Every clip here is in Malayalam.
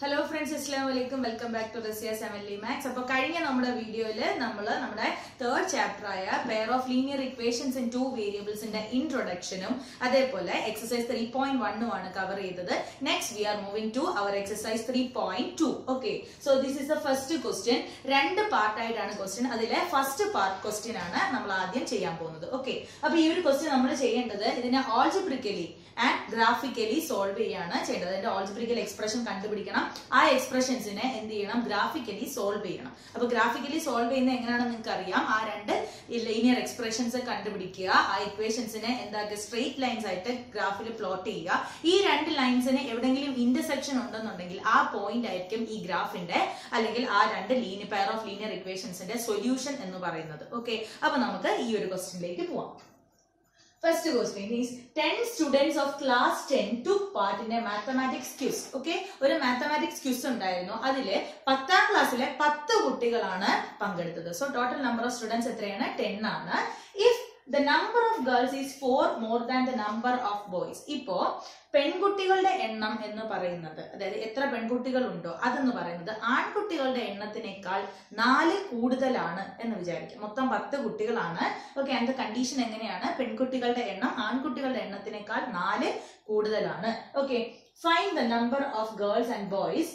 Hello friends, Assalamualaikum. Welcome back to Rasia's Family Max. So, കഴിഞ്ഞ നമ്മുടെ വീഡിയോയിൽ നമ്മുടെ third chapter ആയ pair of linear equations in two variables ന്റെ ഇൻട്രൊഡക്ഷനും അതേപോലെ exercise 3.1 ആണ് കവർ ചെയ്തത്. Next we are moving to our exercise 3.2. Okay. So this is the first question. രണ്ട് പാർട്ട് ആയിട്ടാണ് question. അതിലെ first part question ആണ് നമ്മൾ ആദ്യം ചെയ്യാൻ പോകുന്നത്. Okay. അപ്പോൾ ഈ ഒരു question നമ്മൾ ചെയ്യേണ്ടത് ഇതിനെ algebraically and graphically solve ചെയ്യാണ് ചെയ്യേണ്ടത്. അതിന്റെ algebraical expression കണ്ടുപിടിക്കണം. ആ എക്സ്പ്രഷൻസിനെ എന്ത് ചെയ്യണം, ഗ്രാഫിക്കലി സോൾവ് ചെയ്യണം. അപ്പൊ ഗ്രാഫിക്കലി സോൾവ് ചെയ്യുന്നത് എങ്ങനെയാണെന്ന് നിങ്ങൾക്ക് അറിയാം. ആ രണ്ട് ലീനിയർ എക്സ്പ്രഷൻസ് കണ്ടുപിടിക്കുക, ആ ഇക്വേഷൻസിനെ എന്താക്കുക, സ്ട്രെയിറ്റ് ലൈൻസ് ആയിട്ട് ഗ്രാഫിൽ പ്ലോട്ട് ചെയ്യുക. ഈ രണ്ട് ലൈൻസിന് എവിടെയെങ്കിലും ഇന്റർസെക്ഷൻ ഉണ്ടെന്നുണ്ടെങ്കിൽ ആ പോയിന്റ് ആയിരിക്കും ഈ ഗ്രാഫിന്റെ അല്ലെങ്കിൽ ആ രണ്ട് പെയർ ഓഫ് ലീനിയർ ഇക്വേഷൻസിന്റെ സൊല്യൂഷൻ എന്ന് പറയുന്നത്. ഓക്കെ, അപ്പൊ നമുക്ക് ഈ ഒരു ക്വസ്റ്റ്യനിലേക്ക് പോവാം. First question is 10 students of class 10 took part in a mathematics quiz. Okay, ഒരു mathematics quiz ഉണ്ടായിരുന്നു. അതിലെ 10ാം ക്ലാസ്സിലെ 10 കുട്ടികളാണ് പങ്കെടുത്തത്. So total number of students എത്രയാണ്? 10 ആണ്. If the number of girls is 4 more than the number of boys. ഇപ്പോ പെൺകുട്ടികളുടെ എണ്ണം എന്ന് പറയുന്നത്, അതായത് എത്ര പെൺകുട്ടികൾ ഉണ്ടോ അതെന്ന് പറയുന്നത് ആൺകുട്ടികളുടെ എണ്ണത്തിനേക്കാൾ 4 കൂടുതലാണ് എന്ന് വിചാരിക്കും. മൊത്തം 10 കുട്ടികളാണ്. ഓക്കെ, അതിന്റെ കണ്ടീഷൻ എങ്ങനെയാണ്? പെൺകുട്ടികളുടെ എണ്ണം ആൺകുട്ടികളുടെ എണ്ണത്തിനേക്കാൾ 4 കൂടുതലാണ്. Okay, find the number of girls and boys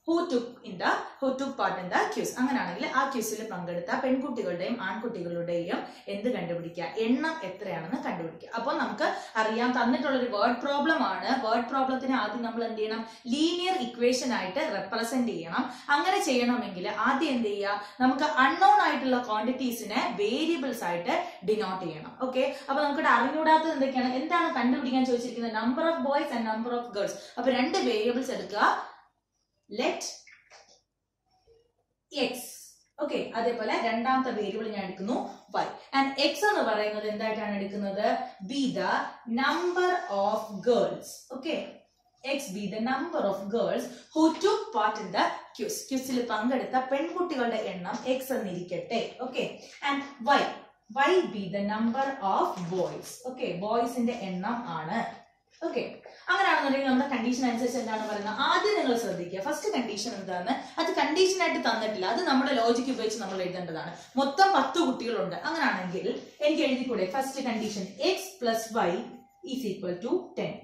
who took part in the quiz. അങ്ങനെയാണെങ്കിൽ ആ ക്വിസിൽ പങ്കെടുത്ത പെൺകുട്ടികളുടെയും ആൺകുട്ടികളുടെയും എന്ത് കണ്ടുപിടിക്കുക, എണ്ണം എത്രയാണെന്ന് കണ്ടുപിടിക്കുക. അപ്പോൾ നമുക്ക് അറിയാം തന്നിട്ടുള്ള ഒരു വേർഡ് പ്രോബ്ലം ആണ്. വേർഡ് പ്രോബ്ലത്തിനെ ആദ്യം നമ്മൾ എന്ത് ചെയ്യണം, ലീനിയർ ഇക്വേഷൻ ആയിട്ട് റെപ്രസെന്റ് ചെയ്യണം. അങ്ങനെ ചെയ്യണമെങ്കിൽ ആദ്യം എന്ത് ചെയ്യുക, നമുക്ക് അൺനോൺ ആയിട്ടുള്ള ക്വാണ്ടിറ്റീസിനെ വേരിയബിൾസ് ആയിട്ട് ഡിനോട്ട് ചെയ്യണം. ഓക്കെ, അപ്പൊ നമുക്ക് അറിഞ്ഞൂടാത്തത് എന്തൊക്കെയാണ്, എന്താണ് കണ്ടുപിടിക്കാൻ ചോദിച്ചിരിക്കുന്നത്, number of boys and number of girls. അപ്പൊ രണ്ട് വേരിയബിൾസ് എടുക്കുക. Let x, ഓക്കെ, അതേപോലെ രണ്ടാമത്തെ വേരിയബിൾ ഞാൻ എടുക്കുന്നു y, ആൻഡ് x എന്ന് പറയുന്നത് എന്തായിട്ടാണ് എടുക്കുന്നത്, be the number of girls. Okay, x be the number of girls who took part in the quiz. ക്വിസിൽ പങ്കെടുത്ത പെൺകുട്ടികളുടെ എണ്ണം x എന്നിരിക്കട്ടെ. Okay, and y be the number of boys. Okay, ബോയ്സിന്റെ എണ്ണം ആണ്. ഓക്കെ, അങ്ങനെയാണെന്നുണ്ടെങ്കിൽ നമ്മുടെ കണ്ടീഷൻ അനുസരിച്ച് എന്താണ് പറയുന്നത്, ആദ്യം നിങ്ങൾ ശ്രദ്ധിക്കുക. ഫസ്റ്റ് കണ്ടീഷൻ എന്താണ്, അത് കണ്ടീഷൻ ആയിട്ട് തന്നിട്ടില്ല, അത് നമ്മുടെ ലോജിക്ക് ഉപയോഗിച്ച് നമ്മൾ എഴുതേണ്ടതാണ്. മൊത്തം 10 കുട്ടികളുണ്ട്. അങ്ങനെയാണെങ്കിൽ എനിക്ക് എഴുതിക്കൂടെ, first condition x plus y is equal to 10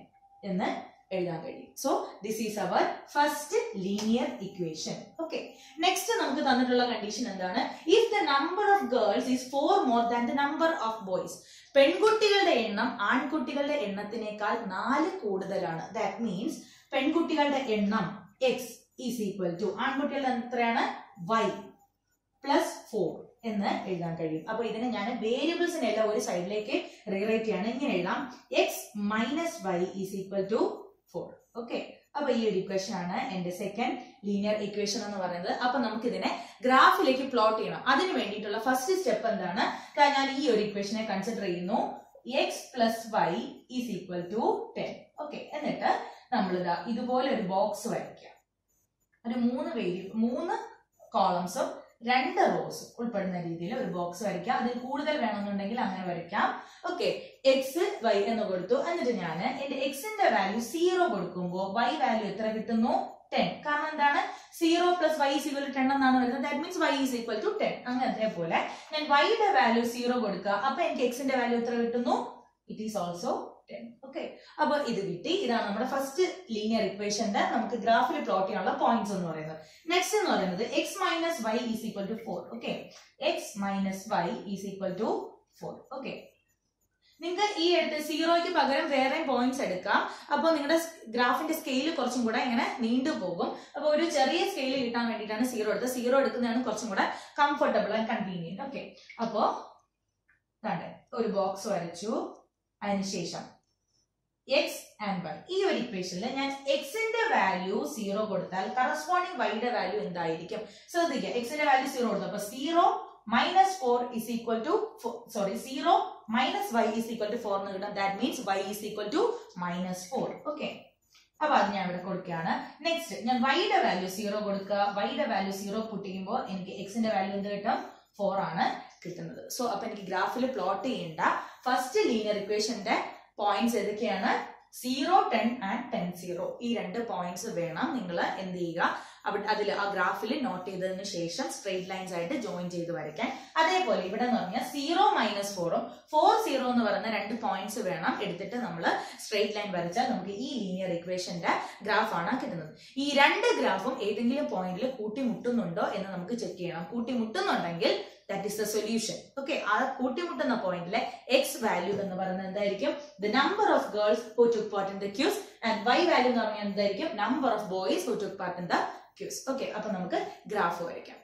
എന്ന് എഴുതാൻ കഴിയും. So this is our first linear equation. Okay, next നമുക്ക് തന്നിട്ടുള്ള കണ്ടീഷൻ എന്താണ്, if the number of girls is 4 more than the number of boys. പെൺകുട്ടികളുടെ എണ്ണം ആൺകുട്ടികളുടെ എണ്ണത്തിനേക്കാൾ 4 കൂടുതലാണ്. ദാറ്റ് മീൻസ് പെൺകുട്ടികളുടെ എണ്ണം x ഈസ് ഈക്വൽ ടു ആൺകുട്ടികളുടെ എത്രയാണ്, y പ്ലസ് 4 എന്ന് എഴുതാൻ കഴിയും. അപ്പൊ ഇതിനെ ഞാൻ വേരിയബിൾസിനെ എല്ലാം ഒരു സൈഡിലേക്ക് റീറൈറ്റ് ചെയ്യാണ്. ഇങ്ങനെ എഴുതാം, x minus y is equal to 4. Okay, അപ്പൊ ഈ ഒരു ഇക്വേഷൻ ആണ് എന്റെ സെക്കൻഡ് ലീനിയർ ഇക്വേഷൻ എന്ന് പറയുന്നത്. അപ്പൊ നമുക്ക് ഇതിനെ ഗ്രാഫിലേക്ക് പ്ലോട്ട് ചെയ്യണം. അതിന് വേണ്ടിയിട്ടുള്ള ഫസ്റ്റ് സ്റ്റെപ്പ് എന്താണ്, ഞാൻ ഈ ഒരു ഇക്വേഷനെ കൺസിഡർ ചെയ്യുന്നു. x plus y is equal to 10. Okay, എന്നിട്ട് നമ്മൾ ഇതുപോലെ ഒരു ബോക്സ് വരയ്ക്കാം. ഒരു 3 കോളംസും 2 റോസ് ഉൾപ്പെടുന്ന രീതിയിൽ ഒരു ബോക്സ് വരയ്ക്കാം. അതിൽ കൂടുതൽ വേണമെന്നുണ്ടെങ്കിൽ അങ്ങനെ വരയ്ക്കാം. ഓക്കെ, എക്സ് വൈ എന്ന് കൊടുത്തു. എന്നിട്ട് ഞാൻ എന്റെ എക്സിന്റെ വാല്യൂ 0 കൊടുക്കുമ്പോൾ y വാല്യൂ എത്ര കിട്ടുന്നു, 10. കാരണം എന്താണ്, 0 plus y is equal to 10 എന്നാണ് വരുന്നത്. That means y is equal to 10. അങ്ങനെ അതേപോലെ ഞാൻ y-യുടെ വാല്യൂ 0 കൊടുക്കുക. അപ്പൊ എനിക്ക് എക്സിന്റെ വാല്യൂ എത്ര കിട്ടുന്നു, ഇറ്റ് ഈസ് ഓൾസോ 10. ഓക്കെ, അപ്പൊ ഇത് കിട്ടി. ഇതാണ് നമ്മുടെ ഫസ്റ്റ് ലീനിയർ ഇക്വേഷന്റെ നമുക്ക് ഗ്രാഫിൽ പ്ലോട്ട് ചെയ്യാനുള്ള പോയിന്റ്സ് എന്ന് പറയുന്നത്. നെക്സ്റ്റ് എന്ന് പറയുന്നത് x minus y is equal to 4. Okay, x minus y is equal to 4. Okay, നിങ്ങൾക്ക് ഈ എടുത്ത് 0ക്ക് പകരം വേറെ പോയിന്റ്സ് എടുക്കാം. അപ്പോൾ നിങ്ങളുടെ ഗ്രാഫിന്റെ സ്കെയിൽ കുറച്ചും കൂടെ ഇങ്ങനെ നീണ്ടു പോകും. അപ്പോൾ ഒരു ചെറിയ സ്കെയിൽ കിട്ടാൻ വേണ്ടിയിട്ടാണ് 0 എടുത്തത്. 0 എടുക്കുന്നതാണ് കുറച്ചും കൂടെ കംഫർട്ടബിൾ ആൻഡ് കൺവീനിയന്റ്. ഓക്കെ, അപ്പോ ഒരു ബോക്സ് വരച്ചു. അതിനുശേഷം x ആൻഡ് y, ഈ ഒരു ഇക്വേഷനിൽ ഞാൻ എക്സിന്റെ വാല്യൂ 0 കൊടുത്താൽ കറസ്പോണ്ടിങ് വൈയുടെ വാല്യൂ എന്തായിരിക്കും ശ്രദ്ധിക്കുക. എക്സിന്റെ വാല്യൂ 0 കൊടുത്തു, അപ്പൊ 0 minus 4 is equal to 0 minus y is equal to 4 എന്ന് കിട്ടും. That means y is equal to minus 4. Okay, അപ്പൊ അത് ഞാൻ ഇവിടെ കൊടുക്കുകയാണ്. നെക്സ്റ്റ് ഞാൻ y-യുടെ വാല്യൂ 0 കൊടുക്കുക. y-യുടെ വാല്യൂ 0 പുട്ട് ചെയ്യുമ്പോൾ എനിക്ക് എക്സിന്റെ വാല്യൂ എന്ത് കിട്ടും, 4 ആണ് കിട്ടുന്നത്. സോ അപ്പൊ എനിക്ക് ഗ്രാഫിൽ പ്ലോട്ട് ചെയ്യേണ്ട ഫസ്റ്റ് ലീനിയർ ഇക്വേഷന്റെ പോയിന്റ്സ് ഏതൊക്കെയാണ്, 0, 10 and 10, 0 ഈ രണ്ട് പോയിന്റ്സ് വേണം നിങ്ങൾ എന്ത് ചെയ്യുക അതിൽ ആ ഗ്രാഫിൽ നോട്ട് ചെയ്തതിനു ശേഷം സ്ട്രെയിറ്റ് ലൈൻസ് ആയിട്ട് ജോയിൻ ചെയ്ത് വരയ്ക്കാൻ. അതേപോലെ ഇവിടെ എന്ന് പറഞ്ഞാൽ 0 - 4 4, 0 എന്ന് പറയുന്ന രണ്ട് പോയിന്റ്സ് വേണം എടുത്തിട്ട് നമ്മൾ സ്ട്രെയിറ്റ് ലൈൻ വരച്ചാൽ നമുക്ക് ഈ ലീനിയർ ഇക്വേഷന്റെ ഗ്രാഫാണ് കിട്ടുന്നത്. ഈ രണ്ട് ഗ്രാഫും ഏതെങ്കിലും പോയിന്റിൽ കൂട്ടിമുട്ടുന്നുണ്ടോ എന്ന് നമുക്ക് ചെക്ക് ചെയ്യണം. കൂട്ടിമുട്ടുന്നുണ്ടെങ്കിൽ that is the solution. Okay, ആ കൂട്ടിമുട്ടുന്ന പോയിന്റിലെ x വാല്യൂ എന്ന് പറയുന്നത് എന്തായിരിക്കും? The number of girls who took part in the quiz, and y value എന്ന് പറഞ്ഞാൽ എന്തായിരിക്കും? Number of boys who took part in the quiz. Okay, അപ്പൊ നമുക്ക് ഗ്രാഫ് വരയ്ക്കാം.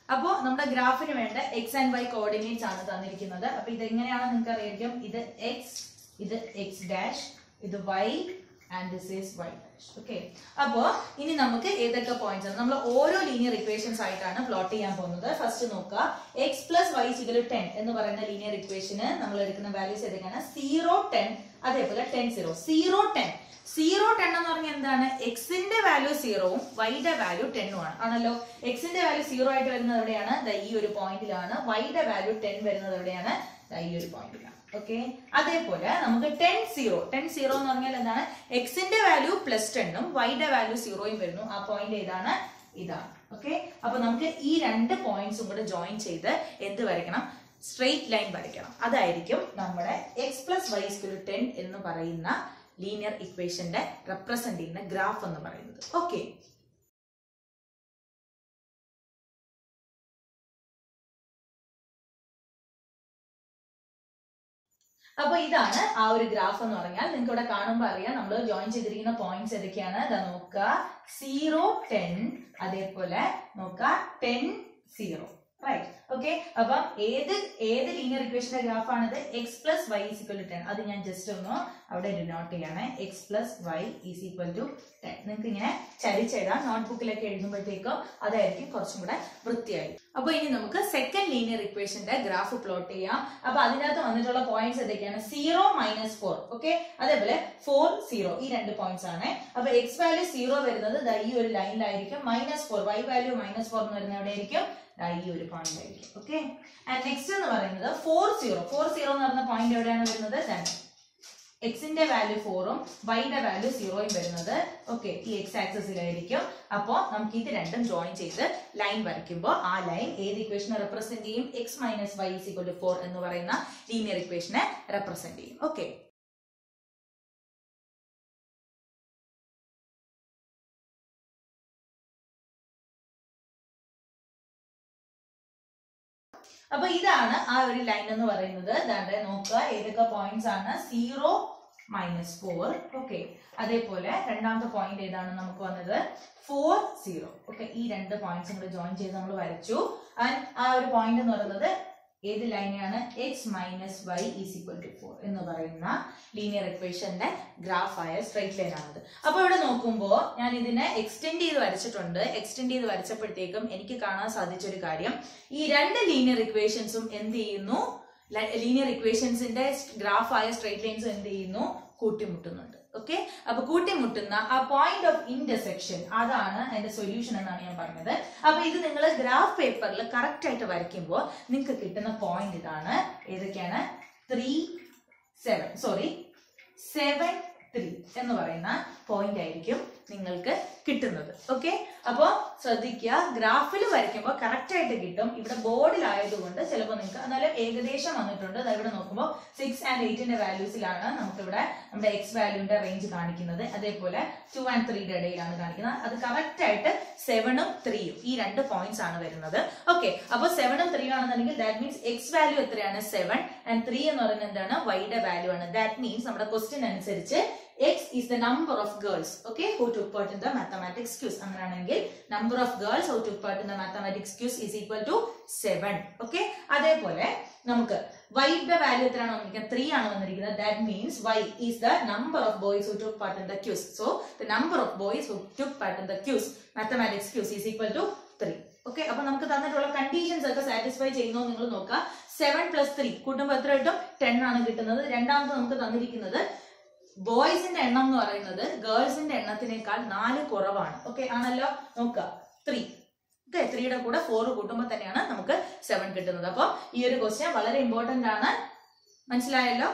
അപ്പോൾ നമ്മുടെ ഗ്രാഫിന് വേണ്ട x and y കോർഡിനേറ്റ്സ് ആണ് തന്നിരിക്കുന്നത്. അപ്പൊ ഇത് എങ്ങനെയാണെന്ന് നിങ്ങൾക്ക് അറിയാം. ഇത് x, ഇത് x', ഇത് y, and this is y'. Okay, അപ്പോൾ ഇനി നമുക്ക് ഏതൊക്കെ പോയിന്റ്സ് ആണ് നമ്മൾ ഓരോ ലീനിയർ ഇക്വേഷൻസ് ആയിട്ടാണ് പ്ലോട്ട് ചെയ്യാൻ പോകുന്നത്. ഫസ്റ്റ് നോക്കുക, x + y = 10 എന്ന് പറയുന്ന ലീനിയർ ഇക്വേഷന് നമ്മൾ എടുക്കുന്ന വാല്യൂസ് ഏതൊക്കെയാണ്? 0, 10, അതേപോലെ 10, 0. 0, 10 എന്ന് പറഞ്ഞാൽ എന്താണ്? എക്സിന്റെ വാല്യൂ 0ഉം വൈയുടെ വാല്യൂ 10ഉം ആണ്. ആണല്ലോ, എക്സിന്റെ വാല്യൂ 0 ആയിട്ട് വരുന്നത് എവിടെയാണ്? ഈ ഒരു പോയിന്റിലാണ്. വൈയുടെ വാല്യൂ 10 വരുന്നത് എവിടെയാണ്? ഈ ഒരു പോയിന്റിലാണ്. ഓക്കെ, അതേപോലെ നമുക്ക് 10, 0 എന്ന് പറഞ്ഞാൽ എന്താണ്? എക്സിന്റെ വാല്യൂ +10ഉം വൈയുടെ വാല്യൂ 0ഉം വരുന്നു. ആ പോയിന്റ് ഏതാണ്? ഇതാണ്. ഓക്കെ, അപ്പൊ നമുക്ക് ഈ രണ്ട് പോയിന്റ്സും കൂടെ ജോയിൻ ചെയ്ത് എന്ത് വരയ്ക്കണം? സ്ട്രെയിറ്റ് ലൈൻ വരയ്ക്കണം. അതായിരിക്കും നമ്മുടെ x + y = 10 എന്ന് പറയുന്ന ലീനിയർ ഇക്വേഷന്റെ റെപ്രസെന്റ് ചെയ്യുന്ന ഗ്രാഫ് എന്ന് പറയുന്നത്. ഓക്കെ, അപ്പൊ ഇതാണ് ആ ഒരു ഗ്രാഫ് എന്ന് പറഞ്ഞാൽ. നിങ്ങൾക്ക് ഇവിടെ കാണുമ്പോൾ അറിയാം നമ്മൾ ജോയിൻ ചെയ്തിരിക്കുന്ന പോയിന്റ്സ് ഏതൊക്കെയാണ്. ഇതാ നോക്കുക, 0, 10, അതേപോലെ നോക്കുക 10, 0. റൈറ്റ്. ഓക്കെ, അപ്പം ഏത് ലീനിയർ ഇക്വേഷന്റെ ഗ്രാഫ് ആണിത്? x + y = 10. അത് ഞാൻ ജസ്റ്റ് ഒന്ന് അവിടെ ഡിനോട്ട് ചെയ്യണേ. x + y = 10. നിങ്ങൾക്ക് ഇങ്ങനെ ചരിച്ചെഴുതാം. നോട്ട്ബുക്കിലൊക്കെ എഴുതുമ്പോഴത്തേക്കും അതായിരിക്കും കുറച്ചും കൂടെ വൃത്തിയായി. അപ്പൊ ഇനി നമുക്ക് സെക്കൻഡ് ലീനിയർ ഇക്വേഷന്റെ ഗ്രാഫ് പ്ലോട്ട് ചെയ്യാം. അപ്പൊ അതിനകത്ത് വന്നിട്ടുള്ള പോയിന്റ്സ് ഏതൊക്കെയാണ്? 0 - 4. ഓക്കെ, അതേപോലെ 4, 0 ഈ രണ്ട് പോയിന്റ്സ് ആണ്. അപ്പൊ x വാല്യൂ 0 വരുന്നത് ഈ ഒരു ലൈനിലായിരിക്കും. -4 y വാല്യൂ -4 എന്ന് വരുന്നത് എവിടെയായിരിക്കും? ഈ ഒരു പോയിന്റ് ആയിരിക്കും. ഓക്കെ, ആൻഡ് നെക്സ്റ്റ് എന്ന് പറയുന്നത് 4, 0 എന്ന് പറയുന്ന പോയിന്റ് എവിടെയാണ് വരുന്നത്? എക്സിന്റെ വാല്യൂ 4ഉം വൈയുടെ വാല്യൂ 0ഉം വരുന്നത് ഓക്കെ ഈ എക്സ് ആക്സിസിലായിരിക്കും. അപ്പോ നമുക്ക് ഇത് രണ്ടും ജോയിൻ ചെയ്ത് ലൈൻ വരയ്ക്കുമ്പോൾ ആ ലൈൻ ഏത് ഇക്വേഷനെ റെപ്രസെന്റ് ചെയ്യും? x - y = 4 എന്ന് പറയുന്ന ലീനിയർ ഇക്വേഷനെ റെപ്രസെന്റ് ചെയ്യും. ഓക്കെ, അപ്പൊ ഇതാണ് ആ ഒരു ലൈൻ എന്ന് പറയുന്നത്. ദാണ്ടെ നോക്കുക ഏതൊക്കെ പോയിന്റ്സ് ആണ്? 0, -4. ഓക്കെ, അതേപോലെ രണ്ടാമത്തെ പോയിന്റ് ഏതാണ് നമുക്ക് വന്നത്? 4, 0. ഓക്കെ, ഈ രണ്ട് പോയിന്റ്സും കൂടെ ജോയിൻ ചെയ്ത് നമ്മൾ വരച്ചു. ആൻഡ് ആ ഒരു പോയിന്റ് എന്ന് പറയുന്നത് ഏത് ലൈനാണ്? x - y = 4 എന്ന് പറയുന്ന ലീനിയർ ഇക്വേഷന്റെ ഗ്രാഫായ സ്ട്രെയിറ്റ് ലൈൻ ആണത്. അപ്പൊ ഇവിടെ നോക്കുമ്പോൾ ഞാൻ ഇതിനെ എക്സ്റ്റെൻഡ് ചെയ്ത് വരച്ചിട്ടുണ്ട്. എക്സ്റ്റെൻഡ് ചെയ്ത് വരച്ചപ്പോഴത്തേക്കും എനിക്ക് കാണാൻ സാധിച്ചൊരു കാര്യം, ഈ രണ്ട് ലീനിയർ ഇക്വേഷൻസും എന്ത് ചെയ്യുന്നു? ലീനിയർ ഇക്വേഷൻസിന്റെ ഗ്രാഫായ സ്ട്രെയിറ്റ് ലൈൻസും എന്ത് ചെയ്യുന്നു? കൂട്ടിമുട്ടുന്നുണ്ട്. ഓക്കെ, അപ്പൊ കൂട്ടിമുട്ടുന്ന ആ പോയിന്റ് ഓഫ് ഇന്റർസെക്ഷൻ അതാണ് അതിന്റെ സൊല്യൂഷൻ എന്നാണ് ഞാൻ പറഞ്ഞത്. അപ്പൊ ഇത് നിങ്ങൾ ഗ്രാഫ് പേപ്പറിൽ കറക്റ്റ് ആയിട്ട് വരയ്ക്കുമ്പോൾ നിങ്ങൾക്ക് കിട്ടുന്ന പോയിന്റ് ഇതാണ്. ഏതൊക്കെയാണ്? 3, 7, 3 എന്ന് പറയുന്ന പോയിന്റ് ആയിരിക്കും നിങ്ങൾക്ക് കിട്ടുന്നത്. ഓക്കെ, അപ്പൊ ശ്രദ്ധിക്കുക, ഗ്രാഫിൽ വരയ്ക്കുമ്പോൾ കറക്റ്റ് ആയിട്ട് കിട്ടും. ഇവിടെ ബോർഡിലായതുകൊണ്ട് ചിലപ്പോൾ നിങ്ങൾക്ക് എന്നാലും ഏകദേശം വന്നിട്ടുണ്ട്. ഇവിടെ നോക്കുമ്പോൾ 6 and 8ന്റെ വാല്യൂസിലാണ് നമുക്ക് ഇവിടെ നമ്മുടെ എക്സ് വാല്യൂന്റെ റേഞ്ച് കാണിക്കുന്നത്. അതേപോലെ 2 and 3യുടെ ഇടയിലാണ് കാണിക്കുന്നത്. അത് കറക്റ്റ് ആയിട്ട് 7ഉം 3ഉം ഈ രണ്ട് പോയിന്റ്സ് ആണ് വരുന്നത്. ഓക്കെ, അപ്പൊ 7ഉം 3ഉം ആണെന്നുണ്ടെങ്കിൽ ദാറ്റ് മീൻസ് എക്സ് വാല്യൂ എത്രയാണ്? 7 and 3 എന്ന് പറയുന്നത് എന്താണ്? വൈയുടെ വാല്യൂ ആണ്. ദാറ്റ് മീൻസ് നമ്മുടെ ക്വസ്റ്റ്യൻ അനുസരിച്ച് x is the number of girls, okay, who took part in the mathematics quiz. അങ്ങനെയാണെങ്കിൽ number of girls who took part in the mathematics quiz is equal to 7. Okay, അതേപോലെ നമുക്ക് y യുടെ വാല്യൂ എത്രയാണ് വന്നിരിക്കുന്നത്? 3 ആണ് വന്നിരിക്കുന്നത്. That means y is the number of boys who took part in the quiz. So the number of boys who took part in the quiz, mathematics quiz, is equal to 3. Okay, അപ്പൊ നമുക്ക് തന്നിട്ടുള്ള കണ്ടീഷൻസ് ഒക്കെ സാറ്റിസ്ഫൈ ചെയ്യുന്നോ നിങ്ങൾ നോക്കുക. 7 + 3 കൂട്ടുമ്പോൾ എത്ര കിട്ടും? 10 ആണ് കിട്ടുന്നത്. രണ്ടാമത് നമുക്ക് തന്നിരിക്കുന്നത് ബോയ്സിന്റെ എണ്ണം എന്ന് പറയുന്നത് ഗേൾസിന്റെ എണ്ണത്തിനേക്കാൾ 4 കുറവാണ്. ഓക്കെ ആണല്ലോ, നോക്കുക 3. ഓക്കെ, 3യുടെ കൂടെ 4 കൂട്ടുമ്പോൾ തന്നെയാണ് നമുക്ക് 7 കിട്ടുന്നത്. അപ്പൊ ഈ ഒരു ക്വസ്റ്റ്യൻ വളരെ ഇമ്പോർട്ടന്റ് ആണ്. മനസ്സിലായല്ലോ?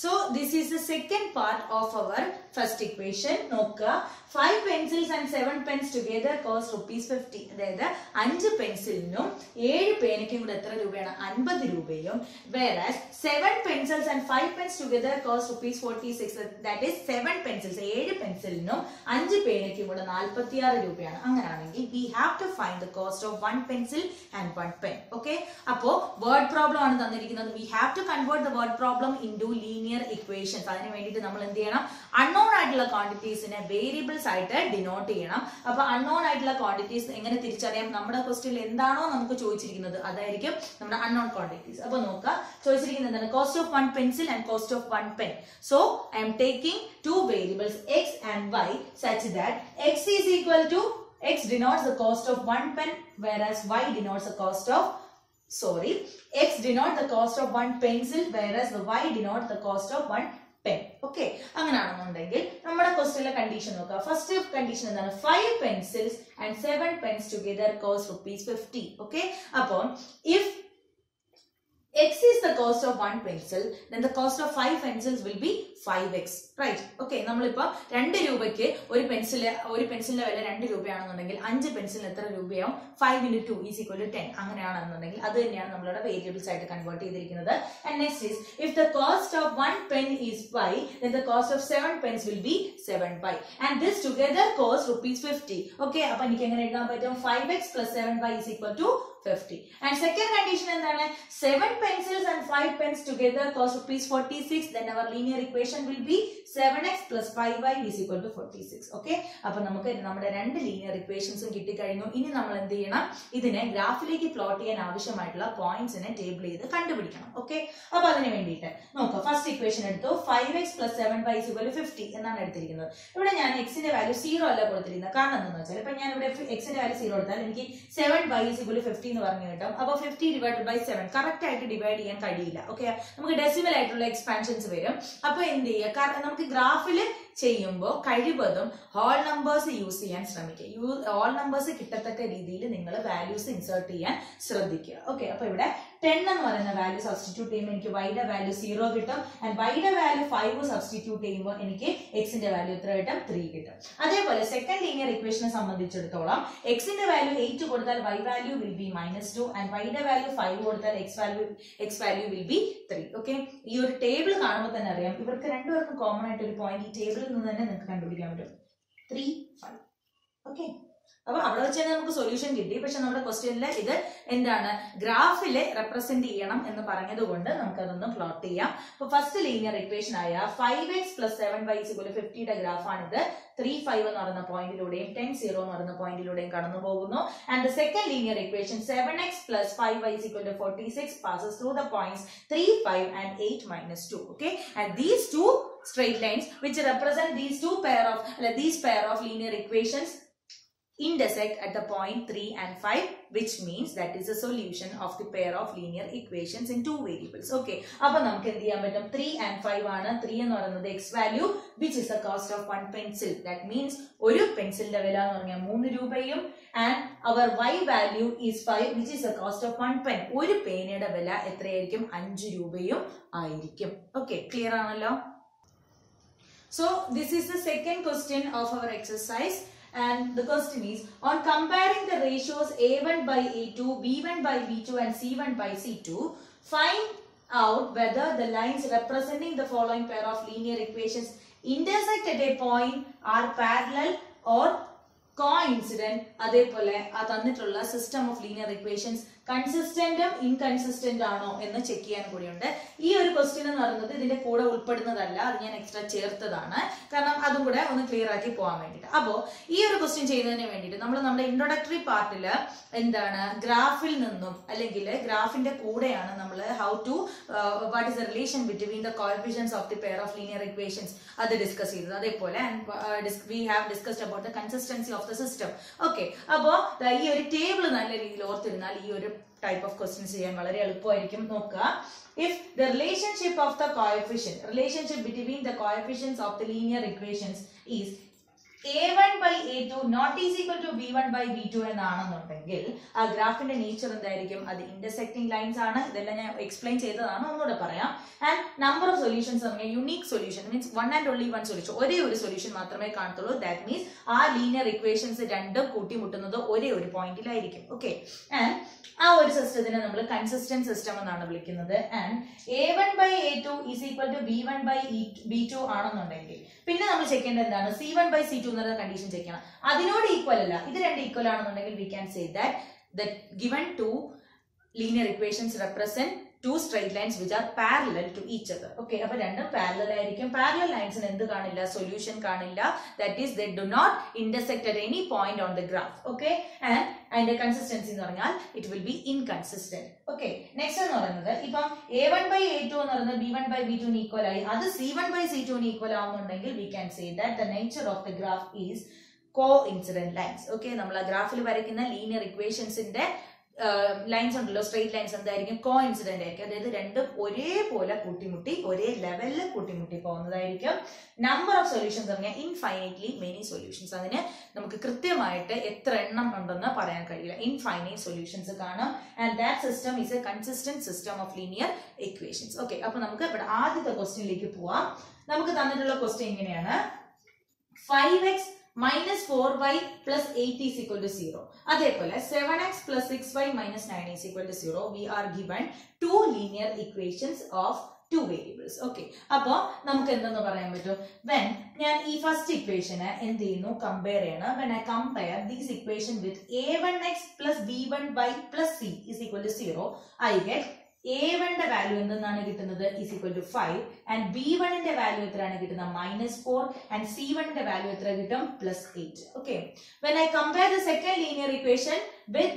So this is the second part of our first equation. നോക്കുക 5 pencils and 7 pens together cost ₹50. അതായത് 5 പെൻസിലിനും 7 പേനയ്ക്കും കൂടെ എത്ര രൂപയാണ്? 50 രൂപയും. Whereas 7 pencils and 5 pens together cost ₹46. That is 7 pencils 7 പെൻസിലിനും 5 പേനയ്ക്കും കൂടെ 46 രൂപയാണ്. അങ്ങനെയാണെങ്കിൽ we have to find the cost of 1 pencil and 1 pen. Okay? അപ്പോൾ word problem ആണ് തന്നിരിക്കുന്നത്. We have to convert the word problem into linear equations. അതിന് വേണ്ടിയിട്ട് നമ്മൾ എന്ത് ചെയ്യണം? അൺനോൺ ആയിട്ടുള്ള ക്വാണ്ടിറ്റീസിനെ വേരിയബിൾസ് ആയിട്ട് ഡിനോട്ട് ചെയ്യണം. അപ്പൊ അൺനോൺ ആയിട്ടുള്ള ക്വാണ്ടിറ്റീസ് എങ്ങനെ തിരിച്ചറിയാം? നമ്മുടെ ക്വസ്റ്റ്യനിൽ എന്താണോ നമുക്ക് ചോദിച്ചിരിക്കുന്നത് അതായിരിക്കും നമ്മുടെ അൺനോൺ ക്വാണ്ടിറ്റീസ്. അപ്പൊ നോക്കുക, ചോദിച്ചിരിക്കുന്നത് എന്താണ്? Cost of 1 pencil and cost of 1 pen. So I am taking two variables x and y such that x is equal to x denotes the cost of 1 pen, whereas y denotes the cost of x denotes the cost of 1 pencil, whereas the y denotes the cost of 1 pen. Okay, അങ്ങനെയാണെന്നുണ്ടെങ്കിൽ നമ്മുടെ ക്വസ്റ്റ്യനിലെ കണ്ടീഷൻ നോക്കുക. ഫസ്റ്റ് കണ്ടീഷൻ എന്താണ്? 5 pencils and 7 pens together cost ₹50. Okay, അപ്പോൾ if x is the cost of 1 pencil, then the cost of 5 pencils will be 5x, right? Okay, നമ്മളിപ്പോ 2 രൂപയ്ക്ക് ഒരു പെൻസിലിന്റെ വില 2 രൂപയാണെന്നുണ്ടെങ്കിൽ 5 പെൻസിലിന് എത്ര രൂപയാവും? 5 into 2 is equal to 10. അങ്ങനെയാണെന്നുണ്ടെങ്കിൽ അത് തന്നെയാണ് നമ്മളുടെ വേരിയബിൾസ് ആയിട്ട് കൺവേർട്ട് ചെയ്തിരിക്കുന്നത്. And next is, if the cost of 1 pen is y, then the cost of 7 pens will be 7y. And this together cost ₹50. Okay, അപ്പൊ എനിക്ക് എങ്ങനെ എഴുതാൻ പറ്റും? 5x plus 7y is equal to 50. And second condition എന്താണ്? 7 pencils and 5 pens together cost ₹46. Then our linear equation will be 7x plus 5y is equal to 46. Okay, അപ്പൊ നമുക്ക് നമ്മുടെ രണ്ട് ലീനിയർ ഇക്വേഷൻസും കിട്ടിക്കഴിഞ്ഞു. ഇനി നമ്മൾ എന്ത് ചെയ്യണം? ഇതിനെ ഗ്രാഫിലേക്ക് പ്ലോട്ട് ചെയ്യാൻ ആവശ്യമായിട്ടുള്ള പോയിന്റ്സിനെ ടേബിൾ ചെയ്ത് കണ്ടുപിടിക്കണം. ഓക്കെ, അപ്പൊ അതിന് വേണ്ടിയിട്ട് നോക്കാം. ഫസ്റ്റ് ഇക്വേഷൻ എടുത്തു. 5x plus 7y is equal to 50 എന്നാണ് എടുത്തിരിക്കുന്നത്. ഇവിടെ ഞാൻ എക്സിന്റെ വാല്യൂ 0 അല്ല കൊടുത്തിരിക്കുന്നത്. കാരണം എന്താണെന്ന് വെച്ചാൽ ഇപ്പൊ ഞാൻ ഇവിടെ എക്സിന്റെ വാല്യൂ 0 എടുത്താൽ എനിക്ക് 7y is equal to 50 എന്ന് പറഞ്ഞു കിട്ടും. അപ്പൊ 50 divided by 7 കറക്റ്റ് ആയിട്ട് ഡിവൈഡ് ചെയ്യാൻ കഴിയില്ല. ഓക്കെ, നമുക്ക് ഡെസിമൽ ആയിട്ടുള്ള എക്സ്പാൻഷൻസ് വരും. അപ്പൊ എന്ത് ചെയ്യുക? കാരണം നമുക്ക് ഗ്രാഫിൽ ചെയ്യുമ്പോൾ കഴിവതും ഹോൾ നമ്പേഴ്സ് യൂസ് ചെയ്യാൻ ശ്രമിക്കുക. ഹോൾ നമ്പേഴ്സ് കിട്ടത്തക്ക രീതിയിൽ നിങ്ങൾ വാല്യൂസ് ഇൻസേർട്ട് ചെയ്യാൻ ശ്രദ്ധിക്കുക. ഓക്കെ, അപ്പൊ ഇവിടെ 10 എന്ന് പറയുന്ന വാല്യൂ സബ്സ്റ്റിറ്റ്യൂട്ട് ചെയ്യുമ്പോൾ എനിക്ക് വൈയുടെ വാല്യൂ 0 കിട്ടും. ആൻഡ് വൈയുടെ വാല്യൂ 5 സബ്സ്റ്റിറ്റ്യൂട്ട് ചെയ്യുമ്പോൾ എനിക്ക് എക്സിന്റെ വാല്യൂ എത്ര കിട്ടും? 3 കിട്ടും. അതേപോലെ സെക്കൻഡ് ലീനിയർ ഇക്വേഷനെ സംബന്ധിച്ചിടത്തോളം എക്സിന്റെ വാല്യൂ 8 കൊടുത്താൽ y value will be -2 and വൈയുടെ വാല്യൂ 5 കൊടുത്താൽ x value will be 3. Okay, ഈ ഒരു ടേബിൾ കാണുമ്പോൾ തന്നെ അറിയാം ഇവർക്ക് രണ്ടുപേർക്കും കോമൺ ആയിട്ട് ഒരു പോയിന്റ് ഈ ടേബിളിൽ നിന്ന് തന്നെ നിങ്ങൾക്ക് കണ്ടുപിടിക്കാൻ പറ്റും. 3, 5. ഓക്കെ, അപ്പൊ അവിടെ വെച്ച് തന്നെ നമുക്ക് സൊല്യൂഷൻ കിട്ടി. പക്ഷെ നമ്മുടെ ക്വസ്റ്റ്യനിൽ ഇത് എന്താണ്? ഗ്രാഫില് റെപ്രസെന്റ് ചെയ്യണം എന്ന് പറഞ്ഞത് കൊണ്ട് നമുക്ക് അതൊന്ന് പ്ലോട്ട് ചെയ്യാം. അപ്പൊ ഫസ്റ്റ് ലീനിയർ ഇക്വേഷൻ ആയ 5x plus 7y is equal to 50യുടെ ഗ്രാഫാണിത്. 3, 5 എന്ന് പറയുന്ന പോയിന്റിലൂടെയും 10, 0 എന്ന് പറയുന്ന പോയിന്റിലൂടെയും കടന്നു പോകുന്നു. And the second linear equation 7x plus 5y is equal to 46 passes through the points 3, 5 and 8 minus 2. Okay, and these two straight lines which represent these pair of linear equations intersect at the point 3 and 5, which means that is a solution of the pair of linear equations in two variables. Okay, appo namukku endu cheyan pattum? 3 and 5 aanu. 3 ennu parayunnathu x value, which is the cost of 1 pencil. That means oru pencil inde vela ennu parnja 3 രൂപയും and our y value is 5, which is the cost of 1 pen. oru പേനയുടെ വില എത്രയായിരിക്കും? 5 രൂപയും ആയിരിക്കും. Okay, clear ആണല്ലോ? So this is the second question of our exercise. And the question is, on comparing the ratios A1 by A2, B1 by B2 and C1 by C2, find out whether the lines representing the following pair of linear equations intersect at a point, are parallel or coincident. അതേപോലെ ആ തന്നിട്ടുള്ള സിസ്റ്റം ഓഫ് ലീനിയർ ഇക്വേഷൻസ് കൺസിസ്റ്റന്റും ഇൻകൺസിസ്റ്റന്റ് ആണോ എന്ന് ചെക്ക് ചെയ്യാൻ കൂടിയുണ്ട്. ഈ ഒരു ക്വസ്റ്റ്യൻ എന്ന് പറയുന്നത് ഇതിന്റെ കൂടെ ഉൾപ്പെടുന്നതല്ല, അത് ഞാൻ എക്സ്ട്രാ ചേർത്തതാണ്. കാരണം അതും കൂടെ ഒന്ന് ക്ലിയർ ആക്കി പോകാൻ വേണ്ടിയിട്ട്. അപ്പോ ഈ ഒരു ക്വസ്റ്റ്യൻ ചെയ്യുന്നതിന് വേണ്ടിയിട്ട് നമ്മൾ നമ്മുടെ ഇൻട്രോഡക്ടറി പാർട്ടില് എന്താണ് ഗ്രാഫിൽ നിന്നും അല്ലെങ്കിൽ ഗ്രാഫിന്റെ കൂടെയാണ് നമ്മൾ what is the relation between the coefficients of the pair of linear equations അത് ഡിസ്കസ് ചെയ്തത്. അതേപോലെ we have discussed about the consistency of the system. Okay, അപ്പോ ഈ ഒരു ടേബിൾ നല്ല രീതിയിൽ ഓർത്തിരുന്നാൽ ഈ ഒരു type of questions ചെയ്യാൻ വളരെ എളുപ്പമായിരിക്കും. നോക്കുക, if the relationship between the coefficients of the linear equations is A1 by A2 not is equal to B1 by B2 എന്നാണെന്നുണ്ടെങ്കിൽ ആ ഗ്രാഫിന്റെ നേച്ചർ എന്തായിരിക്കും? അത് ഇന്റർസെക്ടിങ് ലൈൻസ് ആണ്. ഇതെല്ലാം ഞാൻ എക്സ്പ്ലെയിൻ ചെയ്തതാണ്, ഒന്നുകൂടെ പറയാം. ആൻഡ് നമ്പർ ഓഫ് സൊല്യൂഷൻസ് പറഞ്ഞാൽ unique solution means one and only one solution, ഒരേ ഒരു സൊല്യൂഷൻ മാത്രമേ കാണത്തുള്ളൂ. ദാറ്റ് മീൻസ് ആ ലീനിയർ ഇക്വേഷൻസ് രണ്ടും കൂട്ടിമുട്ടുന്നത് ഒരേ ഒരു പോയിന്റിലായിരിക്കും. ഓക്കെ, ആൻഡ് ആ ഒരു സിസ്റ്റത്തിനെ നമ്മൾ കൺസിസ്റ്റന്റ് സിസ്റ്റം എന്നാണ് വിളിക്കുന്നത്. And A1 by A2 is equal to B1 by B2 ആണെന്നുണ്ടെങ്കിൽ പിന്നെ നമ്മൾ ചെക്ക് ചെയ്യേണ്ടത് എന്താണ്? C1 by C2 എന്നുള്ള കണ്ടീഷൻ ചെക്ക് ചെയ്യണം. അതിനോട് ഈക്വൽ അല്ല, ഇത് രണ്ട് ഈക്വൽ ആണെന്നുണ്ടെങ്കിൽ we can say that the given two linear equations represent two straight lines which are parallel to each other. Okay, appo രണ്ടും parallel ആയിരിക്കും. Parallel lines ന് എന്ത് കാണില്ല? സൊല്യൂഷൻ കാണില്ല. That is they do not intersect at any point on the graph. Okay, and അതിന്റെ കൺസിസ്റ്റൻസി എന്ന് പറഞ്ഞാൽ it will be inconsistent. Okay, next എന്ന് പറയുന്നത് ഇപ്പം A1 by A2 എന്ന് പറയുന്നത് B1 by B2 ന് ഈക്വൽ ആയി, അത് C1 by C2 ന് equal ആവുന്നുണ്ടെങ്കിൽ we can say that the nature of the graph is coincident lines. Okay, നമ്മൾ ആ ഗ്രാഫിൽ വരയ്ക്കുന്ന ലീനിയർ ഇക്വേഷൻസിന്റെ ലൈൻസ് ഉണ്ടല്ലോ, സ്ട്രെയിറ്റ് ലൈൻസ് എന്തായിരിക്കും? കോഇൻസിഡന്റ് ആയിരിക്കും. അതായത് രണ്ടും ഒരേപോലെ കൂട്ടിമുട്ടി ഒരേ ലെവലിൽ കൂട്ടിമുട്ടി പോകുന്നതായിരിക്കും. നമ്പർ ഓഫ് സൊല്യൂഷൻസ് പറഞ്ഞാൽ ഇൻഫൈനൈറ്റ്ലി മെനി സൊല്യൂഷൻസ്. അതിന് നമുക്ക് കൃത്യമായിട്ട് എത്ര എണ്ണം ഉണ്ടെന്ന് പറയാൻ കഴിയില്ല. ഇൻഫൈനൈറ്റ് സൊല്യൂഷൻസ് കാണും. And that system is A consistent system of linear equations. Okay, അപ്പൊ നമുക്ക് ഇവിടെ ആദ്യത്തെ ക്വസ്റ്റ്യനിലേക്ക് പോവാം. നമുക്ക് തന്നിട്ടുള്ള ക്വസ്റ്റ്യൻ ഇങ്ങനെയാണ്: 5x minus 4y plus 8 is equal to 0. അതേപോലെ 7x plus 6y minus 9 is equal to 0. We are given two linear equations of two variables. Okay, അപ്പോ നമുക്ക് എന്തെന്ന് പറയാൻ പറ്റും? When ഞാൻ ഈ ഫസ്റ്റ് ഇക്വേഷന് എന്ത് ചെയ്യുന്നു? കമ്പയർ ചെയ്യണം. When I compare this equation with a1x plus b1y plus c is equal to 0, I get A1 ന്റെ വാല്യൂ എന്താണ് കിട്ടുന്നത്? is equal to 5 and B1 ന്റെ വാല്യൂ എത്രയാണ് കിട്ടുന്നത്? -4 and C1 ന്റെ വാല്യൂ എത്ര കിട്ടും? +8. Okay, when I compare the second linear equation with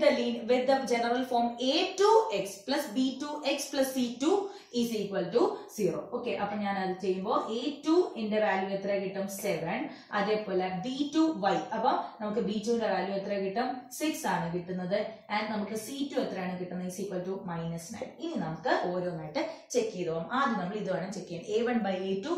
the general form A2x plus B2x plus C2 is equal to 0. Okay, അപ്പോൾ ഞാൻ അത് ചെയ്യുമ്പോൾ A2 ന്റെ വാല്യൂ എത്ര കിട്ടും? 7. അതേപോലെ B2y, അപ്പോൾ നമുക്ക് B2 ന്റെ വാല്യൂ എത്ര കിട്ടും? 6 ആണ് കിട്ടുന്നത്. ആൻഡ് നമുക്ക് C2 എത്രയാണ് കിട്ടുന്നത്? is equal to -9. ഇനി നമുക്ക് ഓരോന്നായിട്ട് ചെക്ക് ചെയ്തോ. ആദ്യം നമ്മൾ ഇത് വേണം ചെക്ക് ചെയ്യാൻ. A1 by A2